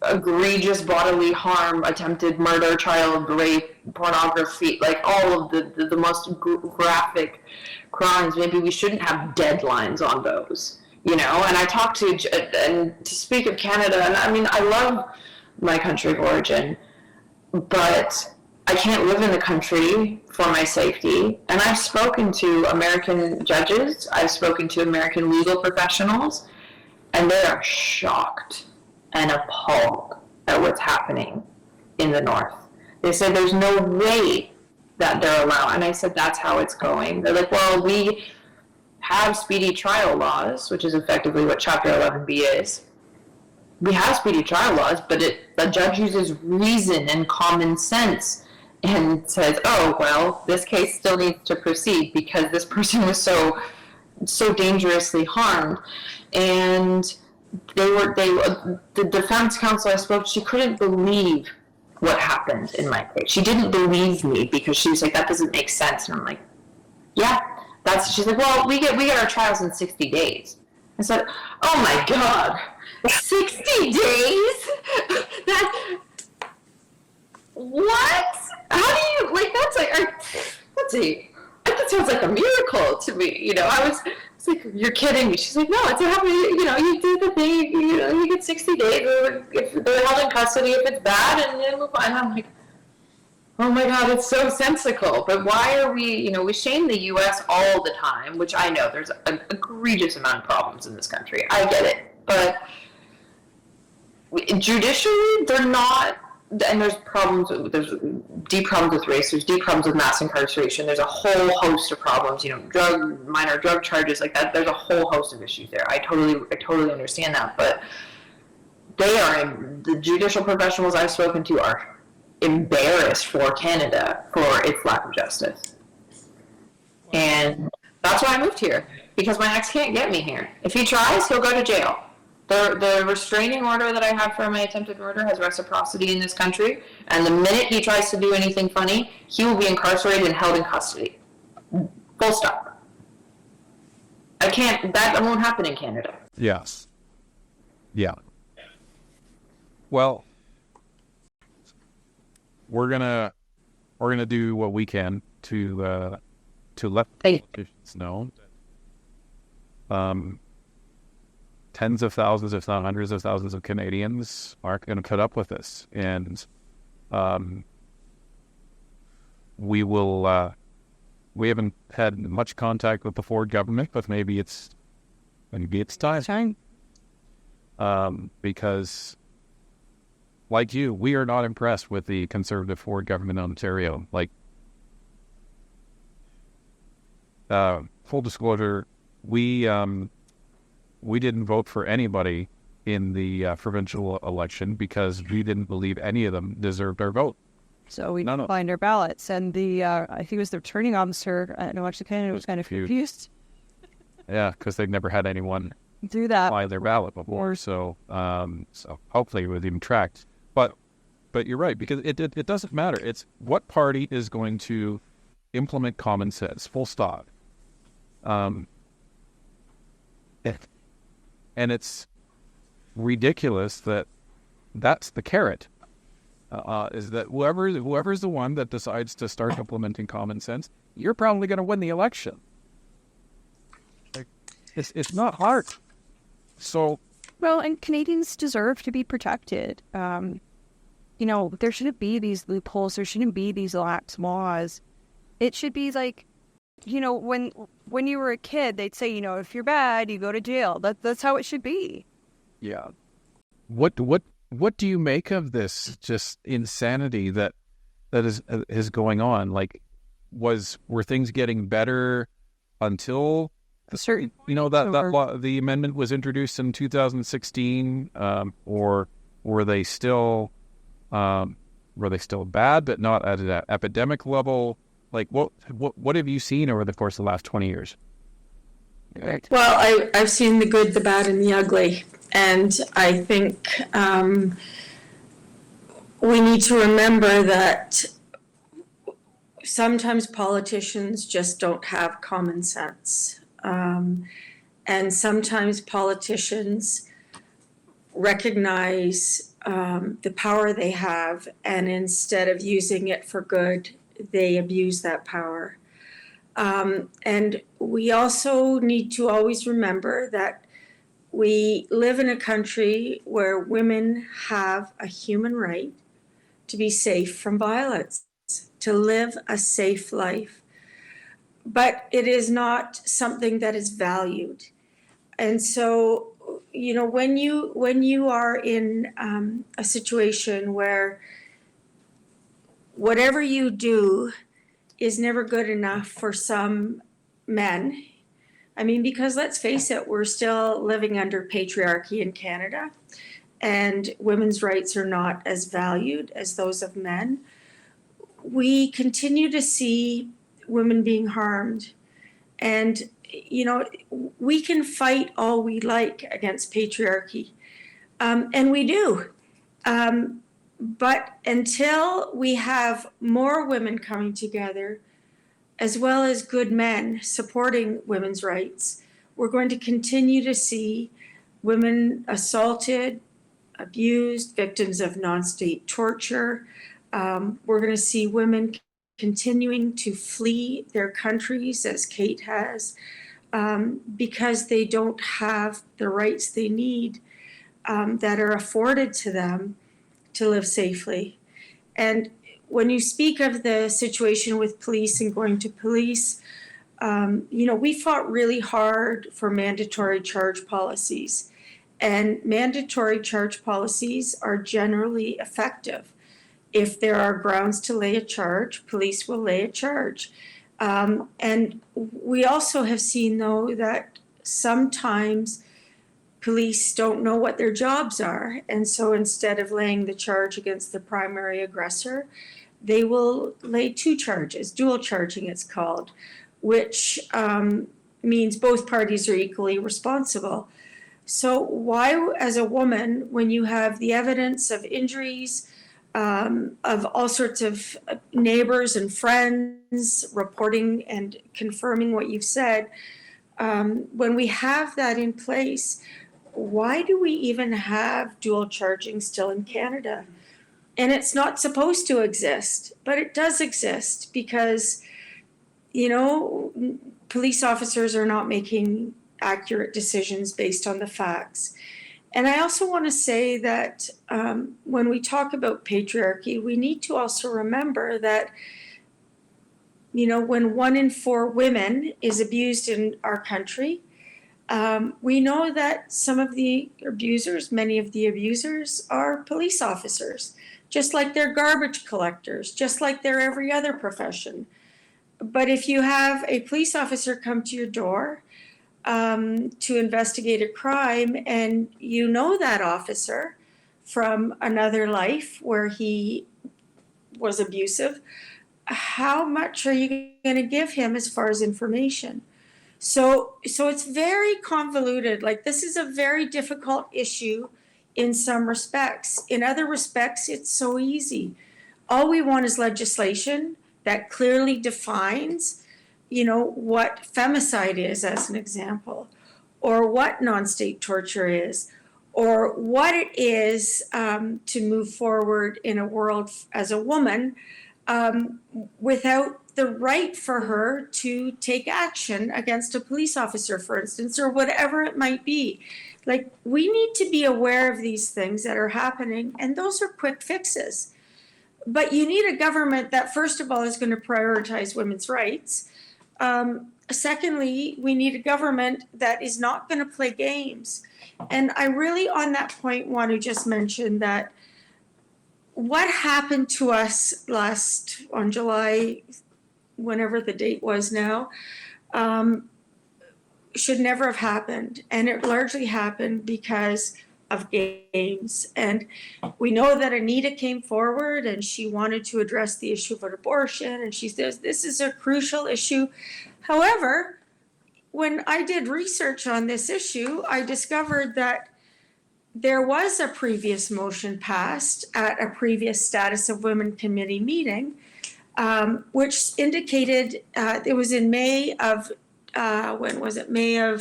egregious bodily harm, attempted murder, child rape, pornography, like all of the most graphic crimes. Maybe we shouldn't have deadlines on those. And I talked to speak of Canada, and I mean, I love my country of origin, but I can't live in the country for my safety. And I've spoken to American judges, I've spoken to American legal professionals, and they are shocked and appalled at what's happening in the North. They said there's no way that they're allowed. And I said, that's how it's going. They're like, well, we have speedy trial laws, which is effectively what Chapter 11B is. We have speedy trial laws, but the judge uses reason and common sense and says, oh, well, this case still needs to proceed because this person was so dangerously harmed. And the defense counsel I spoke, she couldn't believe what happened in my case. She didn't believe me because she was like, that doesn't make sense. And I'm like, yeah, she's like, well, we get our trials in 60 days. I said, oh my God, 60 days? What? How do you, that sounds like a miracle to me. I was like, you're kidding me. She's like, no, it's happening. You do the thing, you get 60 days if they're held in custody, if it's bad, and then move on. And I'm like, oh my God, it's so sensical. But why are we, we shame the U.S. all the time, which I know there's an egregious amount of problems in this country. I get it. But judicially, they're not, and there's deep problems with race, there's deep problems with mass incarceration, there's a whole host of problems, minor drug charges like that, there's a whole host of issues there. I totally understand that, but the judicial professionals I've spoken to are embarrassed for Canada for its lack of justice. And that's why I moved here, because my ex can't get me here. If he tries, he'll go to jail. The restraining order that I have for my attempted murder has reciprocity in this country, and the minute he tries to do anything funny, he will be incarcerated and held in custody. Full stop. That won't happen in Canada. Yes. Yeah. Well, we're gonna do what we can to let politicians know. Tens of thousands, if not hundreds of thousands of Canadians aren't going to put up with this. And we haven't had much contact with the Ford government, but maybe it's time. because, like you, we are not impressed with the Conservative Ford government in Ontario. Like, full disclosure, we didn't vote for anybody in the provincial election because we didn't believe any of them deserved our vote. So we declined our ballots, and the I think it was the returning officer. Was kind of confused. Yeah, because they've never had anyone do that apply their ballot before. So hopefully it was even tracked. But you're right, because it doesn't matter. It's what party is going to implement common sense. Full stop. And it's ridiculous that that's the carrot. Is that whoever's the one that decides to start implementing common sense, you're probably going to win the election. Like, it's not hard. So, well, and Canadians deserve to be protected. There shouldn't be these loopholes. There shouldn't be these lax laws. It should be like, when you were a kid, they'd say, if you're bad, you go to jail. That's how it should be. Yeah. What do you make of this just insanity that is going on? Like, were things getting better until certain that law, the amendment was introduced in 2016, or were they still bad but not at an epidemic level? Like, what have you seen over the course of the last 20 years? Well, I've seen the good, the bad, and the ugly. And I think we need to remember that sometimes politicians just don't have common sense. And sometimes politicians recognize the power they have, and instead of using it for good, they abuse that power. And we also need to always remember that we live in a country where women have a human right to be safe from violence, to live a safe life. But it is not something that is valued. And so, when you are in a situation where whatever you do is never good enough for some men. I mean, because let's face it, we're still living under patriarchy in Canada, and women's rights are not as valued as those of men. We continue to see women being harmed. And, we can fight all we like against patriarchy, and we do. But until we have more women coming together, as well as good men supporting women's rights, we're going to continue to see women assaulted, abused, victims of non-state torture. We're going to see women continuing to flee their countries, as Cait has, because they don't have the rights they need that are afforded to them to live safely. And when you speak of the situation with police and going to police, we fought really hard for mandatory charge policies. And mandatory charge policies are generally effective. If there are grounds to lay a charge, police will lay a charge. And we also have seen, though, that sometimes police don't know what their jobs are. And so instead of laying the charge against the primary aggressor, they will lay two charges, dual charging it's called, which means both parties are equally responsible. So why, as a woman, when you have the evidence of injuries, of all sorts of neighbors and friends reporting and confirming what you've said, when we have that in place, why do we even have dual charging still in Canada? And it's not supposed to exist, but it does exist because, police officers are not making accurate decisions based on the facts. And I also want to say that when we talk about patriarchy, we need to also remember that, when 1 in 4 women is abused in our country, We know that some of the abusers, many of the abusers, are police officers, just like they're garbage collectors, just like they're every other profession. But if you have a police officer come to your door to investigate a crime, and you know that officer from another life where he was abusive, how much are you going to give him as far as information? So it's very convoluted. Like, this is a very difficult issue in some respects. In other respects, it's so easy. All we want is legislation that clearly defines, what femicide is, as an example, or what non-state torture is, or what it is to move forward in a world as a woman without the right for her to take action against a police officer, for instance, or whatever it might be. Like, we need to be aware of these things that are happening, and those are quick fixes. But you need a government that, first of all, is going to prioritize women's rights. Secondly, we need a government that is not going to play games. And I really, on that point, want to just mention that what happened to us on July, whenever the date was now, should never have happened. And it largely happened because of games. And we know that Anita came forward and she wanted to address the issue of abortion. And she says, this is a crucial issue. However, when I did research on this issue, I discovered that there was a previous motion passed at a previous Status of Women Committee meeting, which indicated it was in May of, when was it? May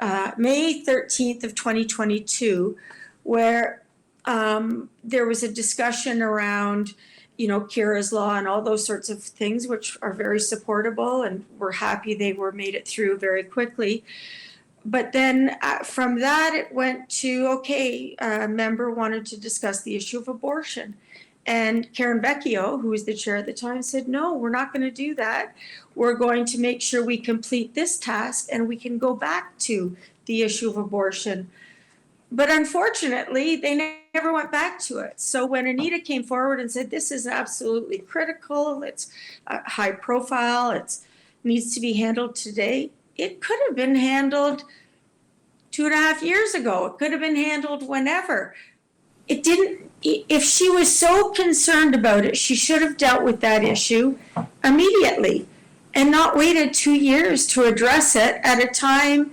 13th of 2022, where there was a discussion around, Kira's Law and all those sorts of things, which are very supportable, and we're happy they were made it through very quickly. But then from that, it went to, a member wanted to discuss the issue of abortion. And Karen Vecchio, who was the chair at the time, said, no, we're not going to do that. We're going to make sure we complete this task and we can go back to the issue of abortion. But unfortunately, they never went back to it. So when Anita came forward and said, this is absolutely critical, it's high profile, it needs to be handled today, it could have been handled 2.5 years ago. It could have been handled whenever. It didn't. If she was so concerned about it, she should have dealt with that issue immediately and not waited 2 years to address it at a time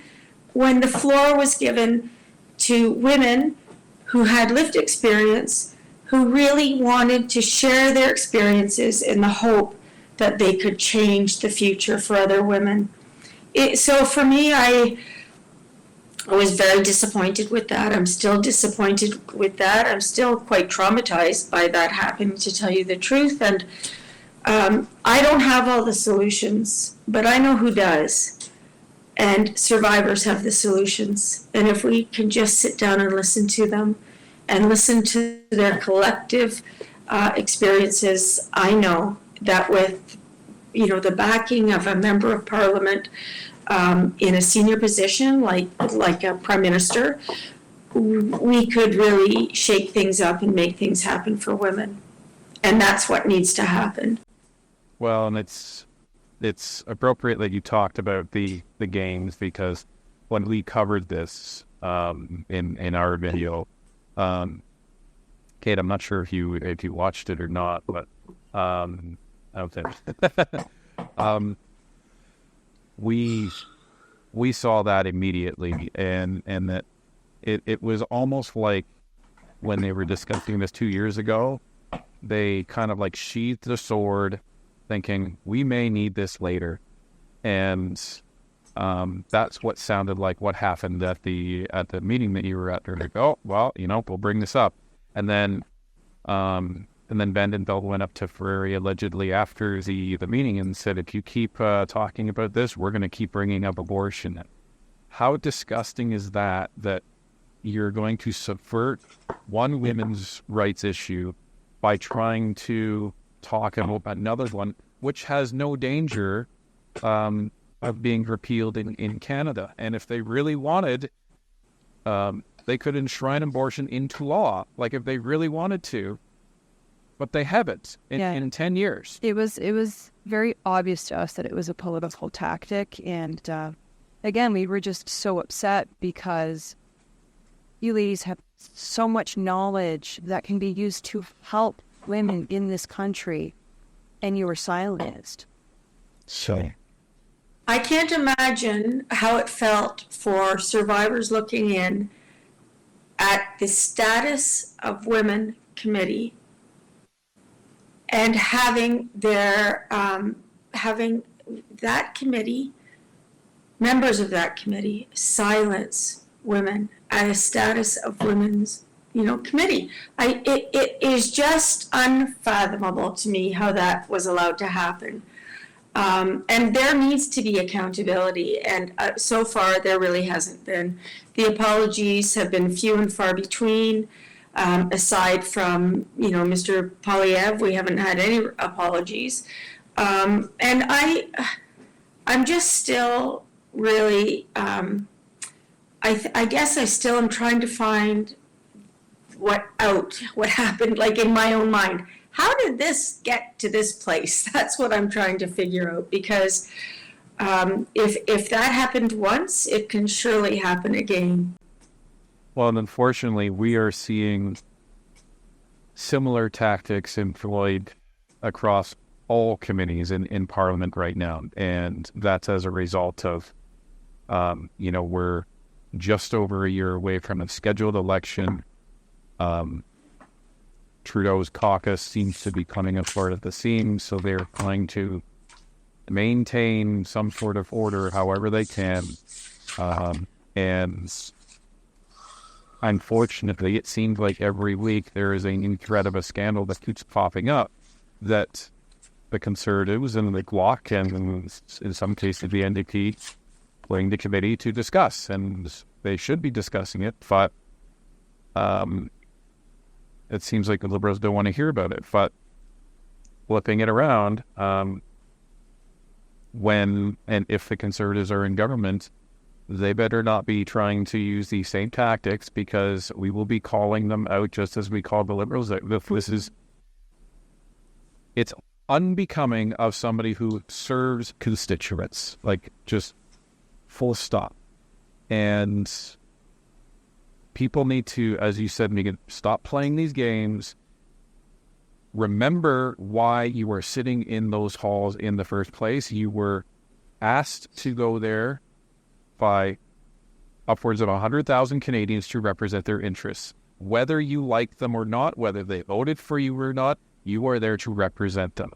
when the floor was given to women who had lived experience, who really wanted to share their experiences in the hope that they could change the future for other women. So for me, I was very disappointed with that. I'm still disappointed with that. I'm still quite traumatized by that happening, to tell you the truth. And I don't have all the solutions, but I know who does. And survivors have the solutions. And if we can just sit down and listen to them and listen to their collective experiences, I know that with the backing of a member of parliament in a senior position like a prime minister, we could really shake things up and make things happen for women. And that's what needs to happen. Well, and it's appropriate that you talked about the games, because when we covered this in our video, Cait, I'm not sure if you watched it or not, but I don't think we saw that immediately, and that it was almost like when they were discussing this 2 years ago, they kind of like sheathed the sword, thinking we may need this later, and that's what sounded like what happened at the meeting that you were at. They're like, oh well, we'll bring this up, and then Vandenbeld went up to Ferrari allegedly after the meeting and said, if you keep talking about this, we're going to keep bringing up abortion. How disgusting is that you're going to subvert one women's rights issue by trying to talk about another one, which has no danger of being repealed in Canada. And if they really wanted, they could enshrine abortion into law, like if they really wanted to, but they haven't in 10 years. It was very obvious to us that it was a political tactic. And again, we were just so upset because you ladies have so much knowledge that can be used to help women in this country, and you were silenced. So I can't imagine how it felt for survivors looking in at the Status of Women Committee and having their having that committee, members of that committee, silence women at a Status of Women's committee. It is just unfathomable to me how that was allowed to happen. And there needs to be accountability, and so far there really hasn't been. The apologies have been few and far between. Aside from Mr. Polyev, we haven't had any apologies, and I'm just still really. I guess I still am trying to find what happened, like in my own mind. How did this get to this place? That's what I'm trying to figure out, because if that happened once, it can surely happen again. Well, and unfortunately, we are seeing similar tactics employed across all committees in Parliament right now. And that's as a result of, we're just over a year away from a scheduled election. Trudeau's caucus seems to be coming apart at the seams, so they're trying to maintain some sort of order however they can. And unfortunately, it seems like every week there is a new threat of a scandal that keeps popping up that the Conservatives and the Bloc, and in some cases the NDP, playing the committee to discuss. And they should be discussing it, but it seems like the Liberals don't want to hear about it. But flipping it around, when and if the Conservatives are in government, they better not be trying to use these same tactics, because we will be calling them out just as we called the Liberals out. It's unbecoming of somebody who serves constituents, like just full stop. And people need to, as you said, Megan, stop playing these games. Remember why you were sitting in those halls in the first place. You were asked to go there by upwards of 100,000 Canadians to represent their interests. Whether you like them or not, whether they voted for you or not, you are there to represent them.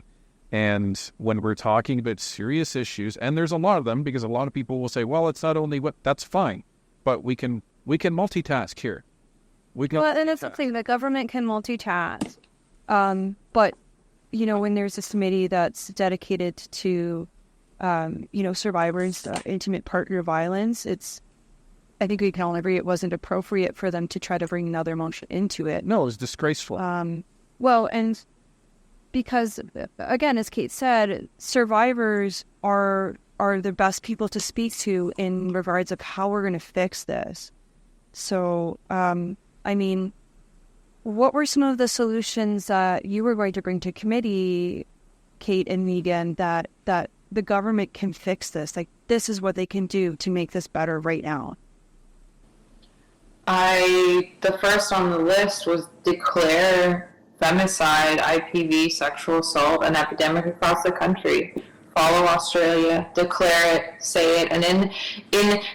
And when we're talking about serious issues, and there's a lot of them, because a lot of people will say, well, it's not only that's fine, but we can multitask here. And it's the thing, the government can multitask. But, when there's this committee that's dedicated to, survivors, intimate partner violence, I think we can all agree it wasn't appropriate for them to try to bring another motion into it. No, it's disgraceful. And because, again, as Cait said, survivors are the best people to speak to in regards of how we're going to fix this. So, what were some of the solutions that you were going to bring to committee, Cait and Megan, that the government can fix this? Like, this is what they can do to make this better right now. The first on the list was declare femicide, IPV, sexual assault, an epidemic across the country. Follow Australia, declare it, say it, and in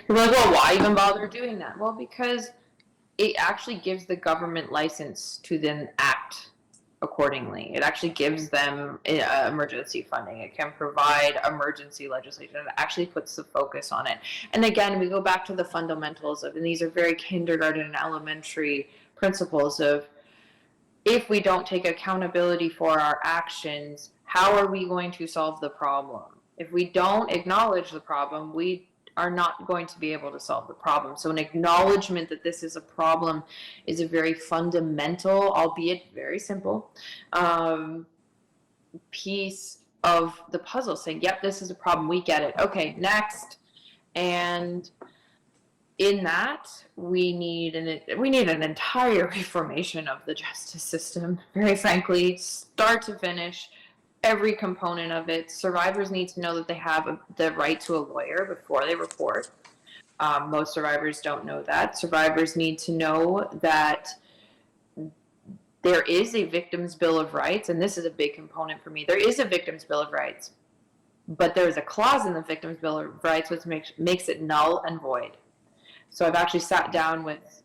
you're like, well, why even bother doing that? Well, because it actually gives the government license to then act accordingly. It actually gives them emergency funding. It can provide emergency legislation. It actually puts the focus on it. And again, we go back to the fundamentals of, and these are very kindergarten and elementary principles of, if we don't take accountability for our actions, how are we going to solve the problem? If we don't acknowledge the problem, we are not going to be able to solve the problem. So an acknowledgement that this is a problem is a very fundamental, albeit very simple, piece of the puzzle, saying, yep, this is a problem, we get it, okay, next. And in that, we need an entire reformation of the justice system, very frankly, start to finish, every component of it. Survivors need to know that they have the right to a lawyer before they report. Most survivors don't know that. Survivors need to know that there is a victim's bill of rights, and this is a big component for me. There is a victim's bill of rights, but there is a clause in the victim's bill of rights which makes it null and void. So I've actually sat down with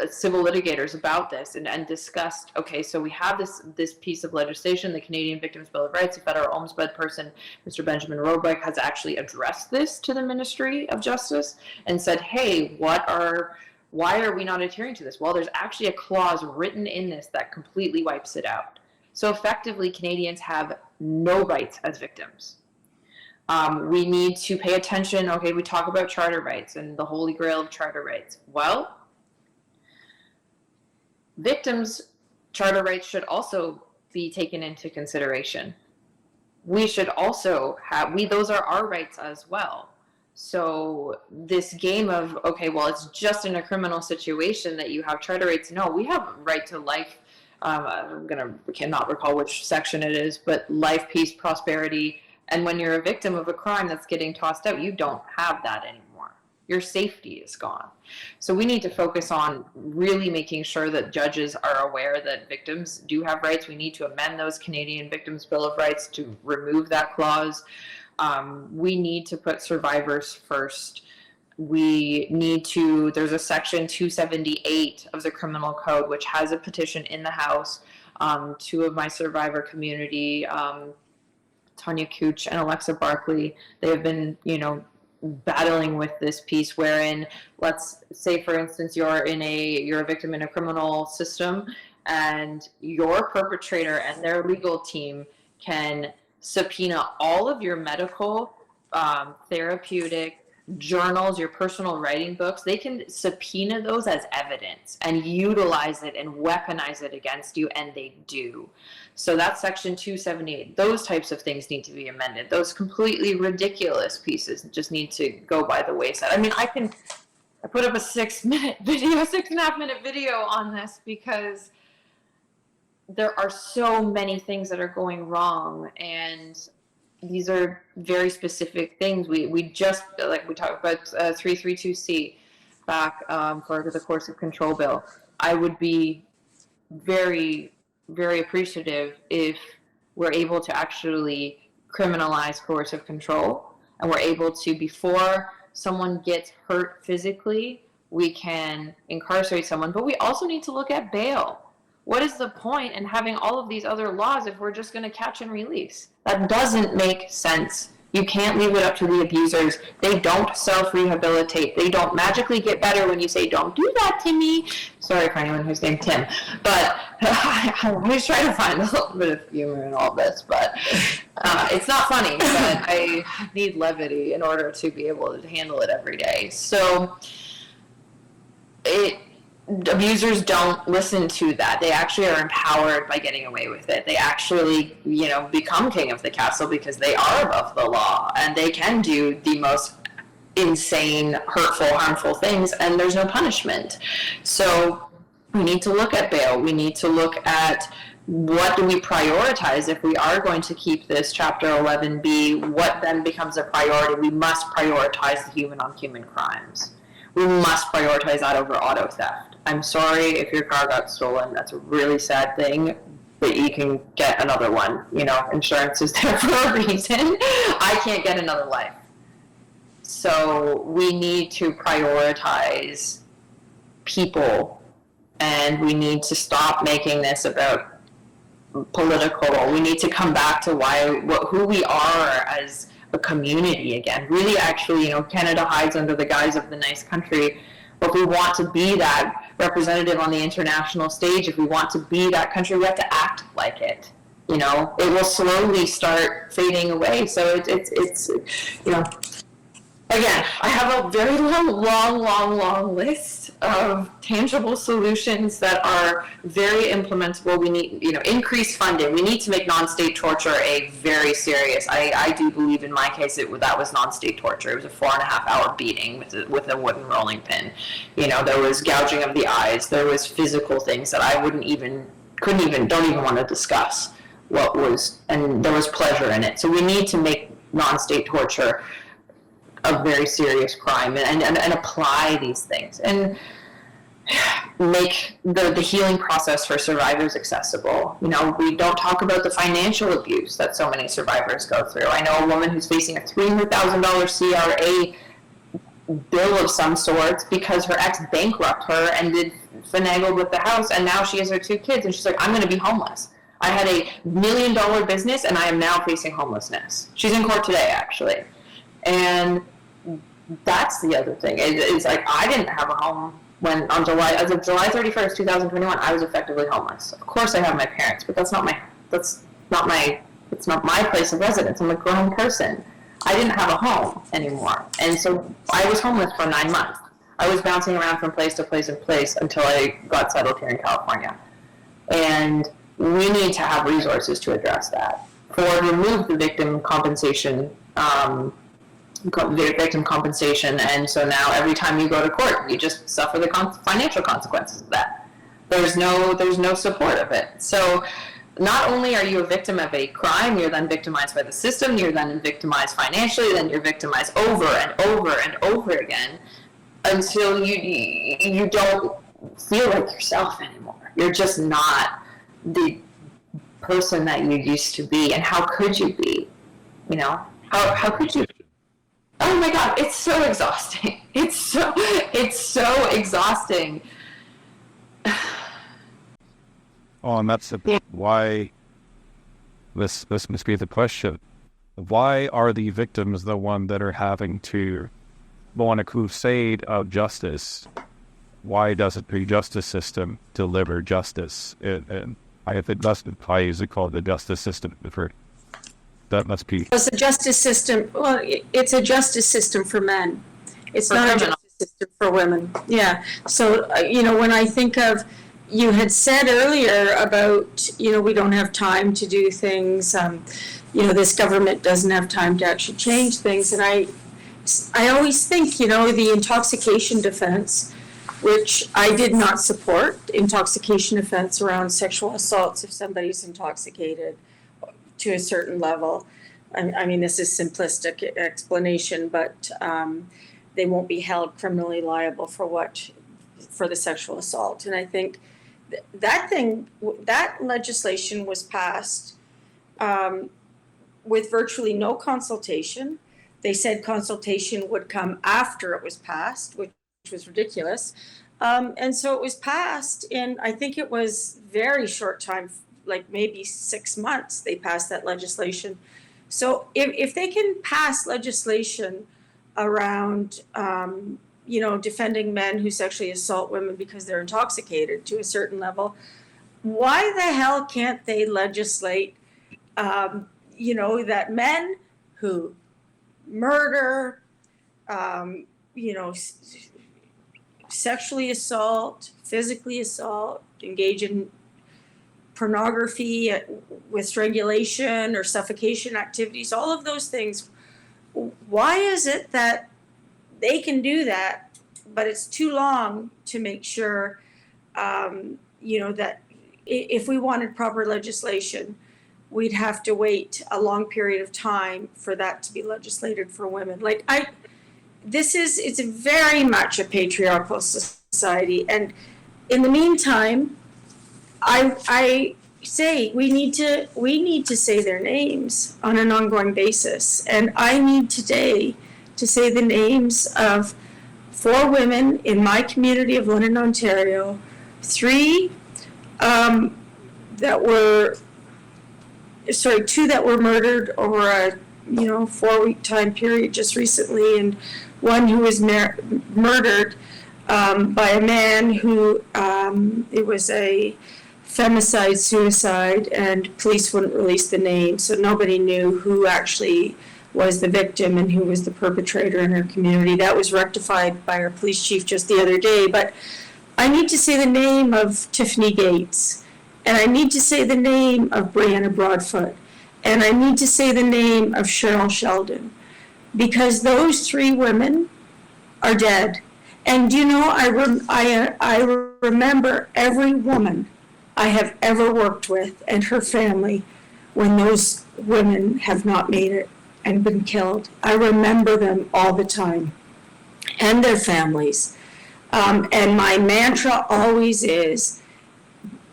civil litigators about this and discussed, okay, so we have this piece of legislation, the Canadian Victims' Bill of Rights. The federal ombudsperson, Mr. Benjamin Roebuck, has actually addressed this to the Ministry of Justice and said, hey, why are we not adhering to this? Well, there's actually a clause written in this that completely wipes it out. So effectively, Canadians have no rights as victims. We need to pay attention. Okay, we talk about charter rights and the holy grail of charter rights. Well, victims' charter rights should also be taken into consideration. We should also those are our rights as well. So this game of, okay, well, it's just in a criminal situation that you have charter rights. No, we have right to life. Cannot recall which section it is, but life, peace, prosperity. And when you're a victim of a crime that's getting tossed out, you don't have that anymore. Your safety is gone. So we need to focus on really making sure that judges are aware that victims do have rights. We need to amend those Canadian Victims' Bill of Rights to remove that clause. We need to put survivors first. There's a section 278 of the Criminal Code, which has a petition in the House. Two of my survivor community, Tanya Cooch and Alexa Barkley, they have been, battling with this piece wherein, let's say, for instance, you're a victim in a criminal system, and your perpetrator and their legal team can subpoena all of your medical, therapeutic, journals, your personal writing books. They can subpoena those as evidence and utilize it and weaponize it against you, and they do. So that's section 278. Those types of things need to be amended. Those completely ridiculous pieces just need to go by the wayside. I mean, I put up a 6.5 minute video on this because there are so many things that are going wrong, and these are very specific things. We just, like we talked about 332C back for the coercive control bill. I would be very, very appreciative if we're able to actually criminalize coercive control, and we're able to, before someone gets hurt physically, we can incarcerate someone, but we also need to look at bail. What is the point in having all of these other laws if we're just going to catch and release? That doesn't make sense. You can't leave it up to the abusers. They don't self-rehabilitate. They don't magically get better when you say, don't do that, Timmy. Sorry for anyone who's named Tim. But I always try to find a little bit of humor in all this. But it's not funny, but I need levity in order to be able to handle it every day. So abusers don't listen to that. They actually are empowered by getting away with it. They actually, become king of the castle because they are above the law, and they can do the most insane, hurtful, harmful things, and there's no punishment. So we need to look at bail. We need to look at what do we prioritize if we are going to keep this Chapter 11B. What then becomes a priority? We must prioritize the human-on-human crimes. We must prioritize that over auto theft. I'm sorry if your car got stolen. That's a really sad thing, but you can get another one. Insurance is there for a reason. I can't get another life. So we need to prioritize people, and we need to stop making this about political. We need to come back to who we are as a community again. Really, actually, Canada hides under the guise of the nice country. But if we want to be that representative on the international stage, if we want to be that country, we have to act like it. It will slowly start fading away. So it's again, I have a very long list of tangible solutions that are very implementable. We need, increased funding. We need to make non-state torture a very serious. I do believe in my case that was non-state torture. It was a 4.5-hour beating with a wooden rolling pin. There was gouging of the eyes. There was physical things that I don't even want to discuss what was, and there was pleasure in it. So we need to make non-state torture a very serious crime and apply these things and make the healing process for survivors accessible. We don't talk about the financial abuse that so many survivors go through. I know a woman who's facing a $300,000 CRA bill of some sorts because her ex bankrupted her and did finagle with the house, and now she has her 2 kids, and she's like, I'm going to be homeless. I had a $1 million business, and I am now facing homelessness. She's in court today, actually. And that's the other thing. It's like, I didn't have a home when as of July 31st, 2021, I was effectively homeless. Of course I have my parents, but it's not my place of residence. I'm a grown person. I didn't have a home anymore. And so I was homeless for 9 months. I was bouncing around from place to place until I got settled here in California. And we need to have resources to address that. Remove the victim compensation, and so now every time you go to court, you just suffer the financial consequences of that. There's no support of it. So not only are you a victim of a crime, you're then victimized by the system, you're then victimized financially, then you're victimized over and over and over again until you don't feel like yourself anymore. You're just not the person that you used to be. And how could you be? How could you? Oh my God, it's so exhausting. It's so exhausting. Oh, and that's why this must be the question. Why are the victims the one that are having to go on a crusade of justice? Why doesn't the justice system deliver justice? And I think that's why is it called the justice system? That must be. It's a justice system. Well, it's a justice system for men. It's for not criminals. a justice system for women. Yeah. So, when I think of, you had said earlier about, we don't have time to do things. This government doesn't have time to actually change things. And I always think, the intoxication defense, which I did not support, intoxication defense around sexual assaults if somebody's intoxicated to a certain level. I mean, this is simplistic explanation, but they won't be held criminally liable for the sexual assault. And I think that legislation was passed with virtually no consultation. They said consultation would come after it was passed, which was ridiculous. And so it was passed in, I think it was very short time, like maybe 6 months, they passed that legislation. So if they can pass legislation around, defending men who sexually assault women because they're intoxicated to a certain level, why the hell can't they legislate, that men who murder, sexually assault, physically assault, engage in pornography with strangulation or suffocation activities, all of those things, why is it that they can do that, but it's too long to make sure, that if we wanted proper legislation, we'd have to wait a long period of time for that to be legislated for women. It's very much a patriarchal society. And in the meantime, I say we need to say their names on an ongoing basis. And I need today to say the names of 4 women in my community of London, Ontario, 3 2 that were murdered over a 4-week time period just recently, and 1 who was murdered by a man who it was a femicide suicide, and police wouldn't release the name, so nobody knew who actually was the victim and who was the perpetrator in our community. That was rectified by our police chief just the other day. But I need to say the name of Tiffany Gates, and I need to say the name of Brianna Broadfoot, and I need to say the name of Cheryl Sheldon, because those three women are dead. And you know, I remember every woman I have ever worked with and her family when those women have not made it and been killed. I remember them all the time, and their families. And my mantra always is,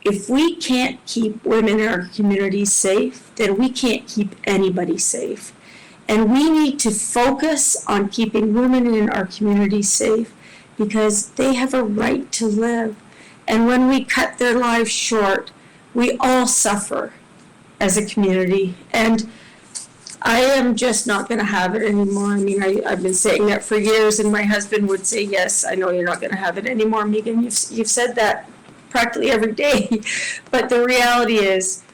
if we can't keep women in our communities safe, then we can't keep anybody safe. And we need to focus on keeping women in our communities safe, because they have a right to live. And when we cut their lives short, we all suffer as a community. And I am just not going to have it anymore. I mean, I've been saying that for years, and my husband would say, yes, I know you're not going to have it anymore, Megan. You've said that practically every day. But the reality is,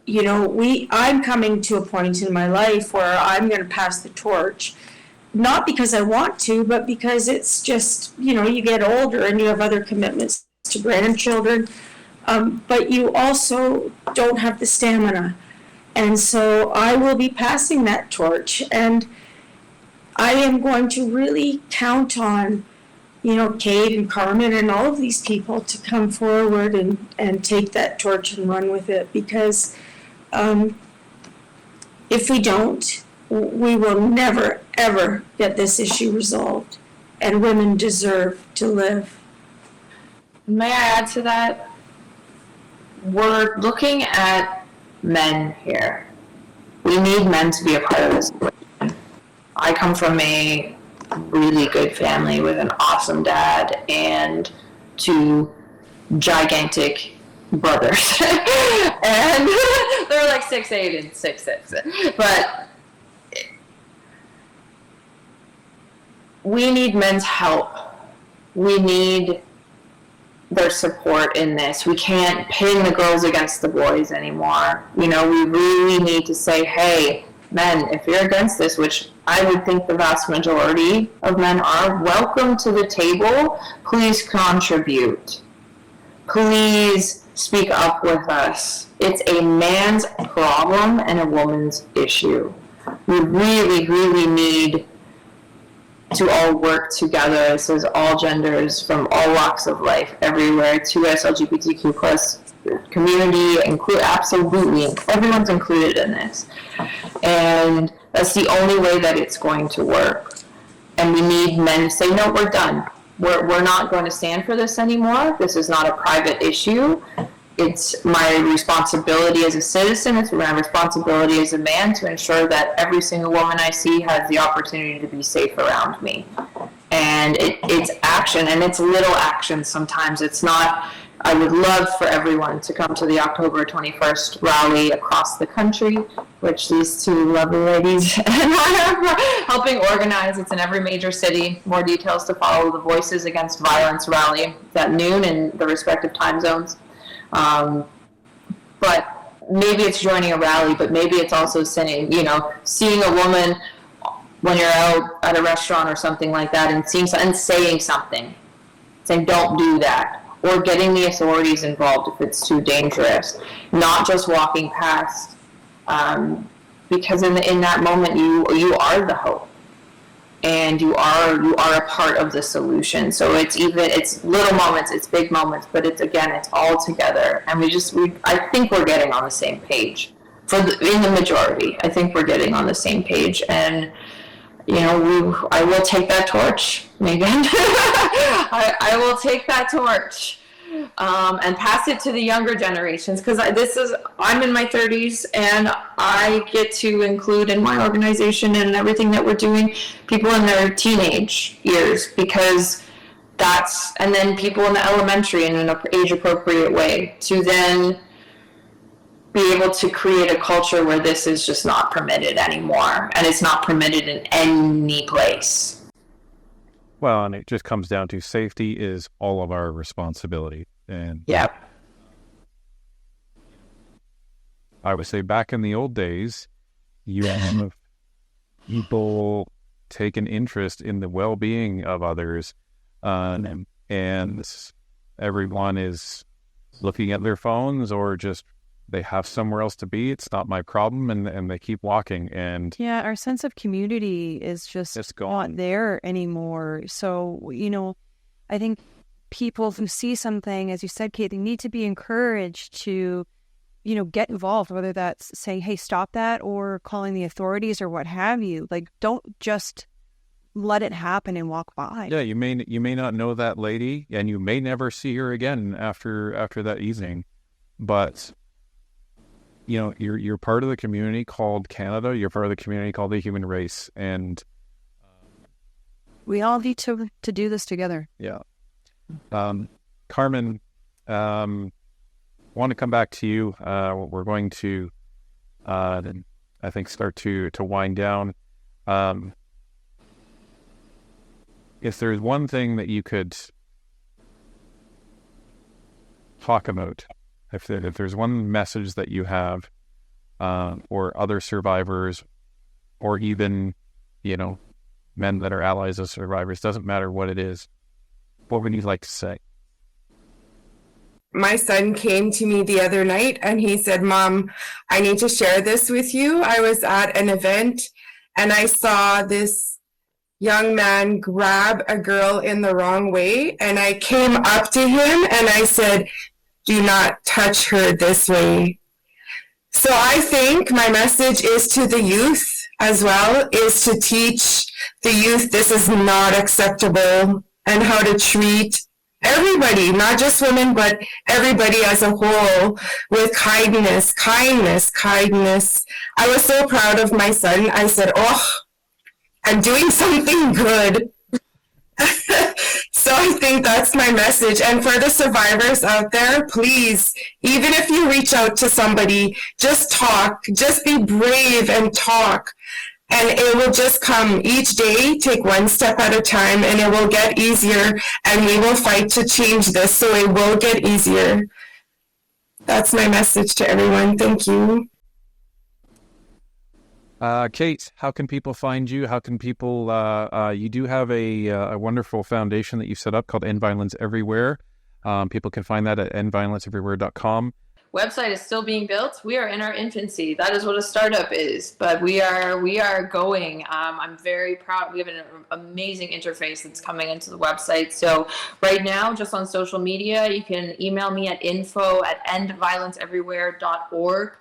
you know, I'm coming to a point in my life where I'm going to pass the torch, not because I want to, but because it's just, you know, you get older and you have other commitments to grandchildren, but you also don't have the stamina. And so I will be passing that torch, and I am going to really count on, you know, Cait and Carmen and all of these people to come forward and take that torch and run with it, because if we don't, we will never, ever get this issue resolved, and women deserve to live. May I add to that? We're looking at men here. We need men to be a part of this. I come from a really good family with an awesome dad and two gigantic brothers. And they're like 6'8" and 6'6". But we need men's help. We need their support in this. We can't pin the girls against the boys anymore. You know, we really need to say, hey, men, if you're against this, which I would think the vast majority of men are, welcome to the table. Please contribute. Please speak up with us. It's a man's problem and a woman's issue. We really, really need to all work together. It says all genders from all walks of life, everywhere, to us LGBTQ plus community, absolutely, everyone's included in this. And that's the only way that it's going to work. And we need men to say, no, we're done. We're not going to stand for this anymore. This is not a private issue. It's my responsibility as a citizen, it's my responsibility as a man to ensure that every single woman I see has the opportunity to be safe around me. And it's action, and it's little action sometimes. It's not, I would love for everyone to come to the October 21st rally across the country, which these two lovely ladies are helping organize. It's in every major city. More details to follow. The Voices Against Violence rally. It's at noon in the respective time zones. But maybe it's joining a rally, but maybe it's also seeing a woman when you're out at a restaurant or something like that and saying something, saying don't do that, or getting the authorities involved if it's too dangerous, not just walking past, because in that moment you are the hope. And you are a part of the solution. So it's little moments, it's big moments, but it's all together. And I think we're getting on the same page. In the majority, I think we're getting on the same page. And I will take that torch, Megan. I will take that torch. And pass it to the younger generations, because I'm in my 30s and I get to include in my organization and everything that we're doing people in their teenage years, because and then people in the elementary in an age appropriate way, to then be able to create a culture where this is just not permitted anymore, and it's not permitted in any place. Well, and it just comes down to safety is all of our responsibility. And I would say back in the old days, you have people take an interest in the well-being of others, and everyone is looking at their phones or just they have somewhere else to be. It's not my problem, and they keep walking. And yeah, our sense of community is just it's gone. not there anymore. So, I think people who see something, as you said, Cait, they need to be encouraged to, get involved, whether that's saying, hey, stop that, or calling the authorities or what have you. Like, don't just let it happen and walk by. Yeah, you may not know that lady, and you may never see her again after that evening, but you're part of the community called Canada. You're part of the community called the human race, and we all need to do this together. Yeah. Carmen, want to come back to you. We're going to, I think, start to wind down. If there's one thing that you could talk about, if there's one message that you have, or other survivors, or even, men that are allies of survivors, doesn't matter what it is, what would you like to say? My son came to me the other night and he said, Mom, I need to share this with you. I was at an event and I saw this young man grab a girl in the wrong way. And I came up to him and I said, do not touch her this way. So I think my message is to the youth as well, is to teach the youth this is not acceptable, and how to treat everybody, not just women, but everybody as a whole, with kindness. I was so proud of my son. I said, oh, I'm doing something good. So I think that's my message. And for the survivors out there, please, even if you reach out to somebody, just talk, just be brave and talk. And it will just come each day, take one step at a time, and it will get easier. And we will fight to change this, so it will get easier. That's my message to everyone. Thank you. Cait, how can people find you? How can people, you do have a wonderful foundation that you set up called End Violence Everywhere. People can find that at endviolenceeverywhere.com. Website is still being built. We are in our infancy. That is what a startup is, but we are going. I'm very proud. We have an amazing interface that's coming into the website. So right now, just on social media, you can email me at info@endviolenceeverywhere.org.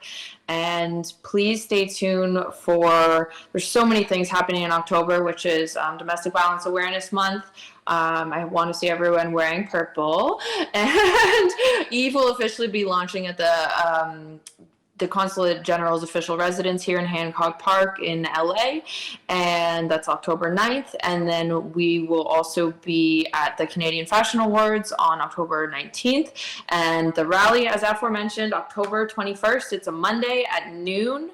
And please stay tuned there's so many things happening in October, which is Domestic Violence Awareness Month. I want to see everyone wearing purple. And Eve will officially be launching at the Consulate General's official residence here in Hancock Park in LA, and that's October 9th. And then we will also be at the Canadian Fashion Awards on October 19th, and the rally, as aforementioned, October 21st. It's a Monday at noon.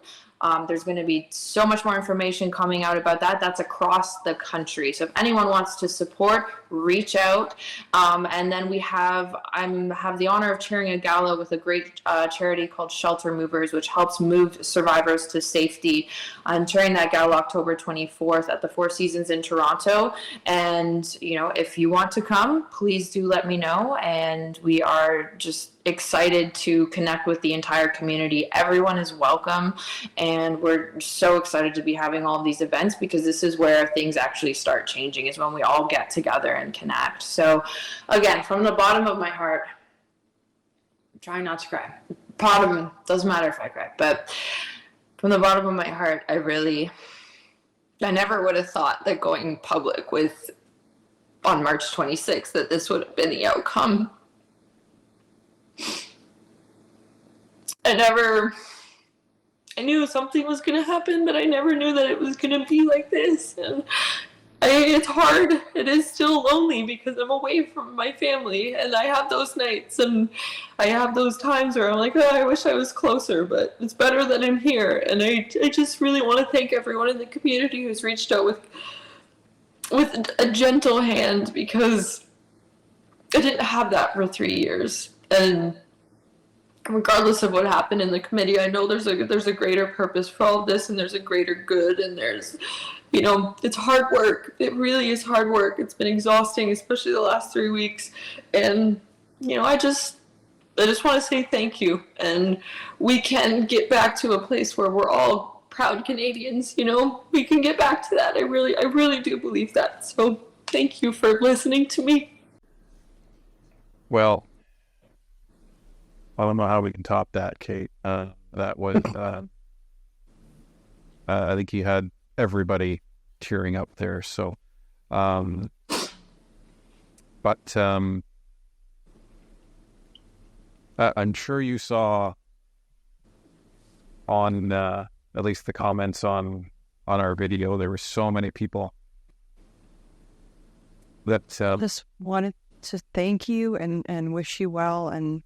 There's going to be so much more information coming out about that. That's across the country. So if anyone wants to support, reach out. And then I have the honor of chairing a gala with a great charity called Shelter Movers, which helps move survivors to safety. I'm chairing that gala October 24th at the Four Seasons in Toronto. And, if you want to come, please do let me know. And we are just excited to connect with the entire community. Everyone is welcome, and we're so excited to be having all of these events, because this is where things actually start changing, is when we all get together and connect. So again, from the bottom of my heart, I'm trying not to cry. Doesn't matter if I cry, but from the bottom of my heart, I never would have thought that going public on March 26th, that this would have been the outcome. I knew something was going to happen, but I never knew that it was going to be like this. And it's hard. It is still lonely because I'm away from my family, and I have those nights and I have those times where I'm like, oh, I wish I was closer, but it's better that I'm here. And I just really want to thank everyone in the community who's reached out with a gentle hand, because I didn't have that for 3 years. And regardless of what happened in the committee, I know there's a greater purpose for all of this, and there's a greater good, and there's, it's hard work. It really is hard work. It's been exhausting, especially the last 3 weeks. And, I just want to say thank you. And we can get back to a place where we're all proud Canadians, we can get back to that. I really do believe that. So thank you for listening to me. Well, I don't know how we can top that, Cait. That was, I think you had everybody cheering up there. So, but I'm sure you saw on at least the comments on our video, there were so many people that Just wanted to thank you and wish you well and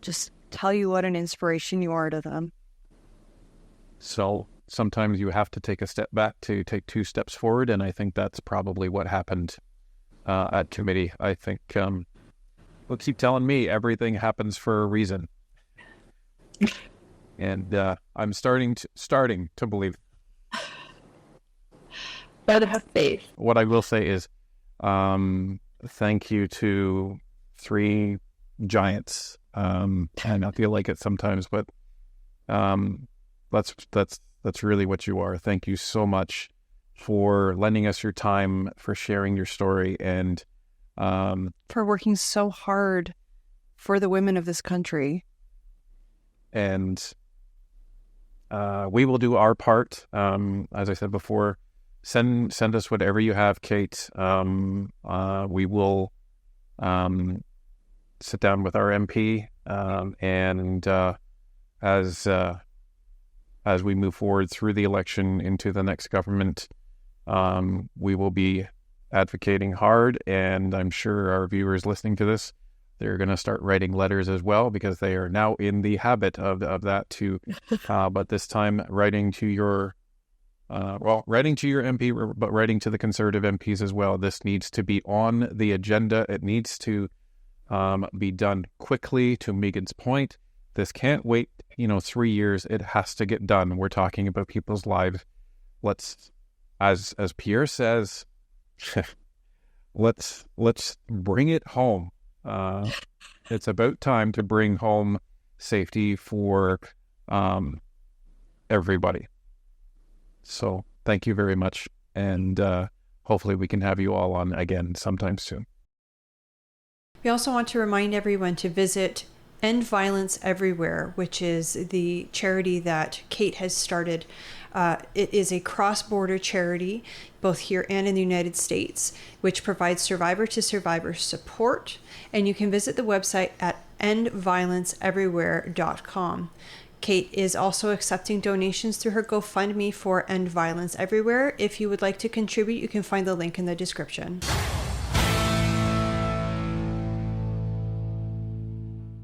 just tell you what an inspiration you are to them. So sometimes you have to take a step back to take 2 steps forward, and I think that's probably what happened at committee. I think they'll keep telling me everything happens for a reason, and I'm starting to believe. Better have faith. What I will say is, thank you to 3 giants. And I feel like it sometimes, but that's really what you are. Thank you so much for lending us your time, for sharing your story, and For working so hard for the women of this country. And we will do our part. As I said before, send us whatever you have, Cait. We will sit down with our MP, and as we move forward through the election into the next government, we will be advocating hard, and I'm sure our viewers listening to this, they're going to start writing letters as well, because they are now in the habit of that too. But this time writing to your MP, but writing to the Conservative MPs as well. This needs to be on the agenda. It needs to be done quickly. To Megan's point, this can't wait 3 years. It has to get done. We're talking about people's lives. Let's, as Pierre says, let's bring it home. It's about time to bring home safety for everybody. So thank you very much, and hopefully we can have you all on again sometime soon. We also want to remind everyone to visit End Violence Everywhere, which is the charity that Cait has started. It is a cross-border charity, both here and in the United States, which provides survivor-to-survivor support. And you can visit the website at endviolenceeverywhere.com. Cait is also accepting donations through her GoFundMe for End Violence Everywhere. If you would like to contribute, you can find the link in the description.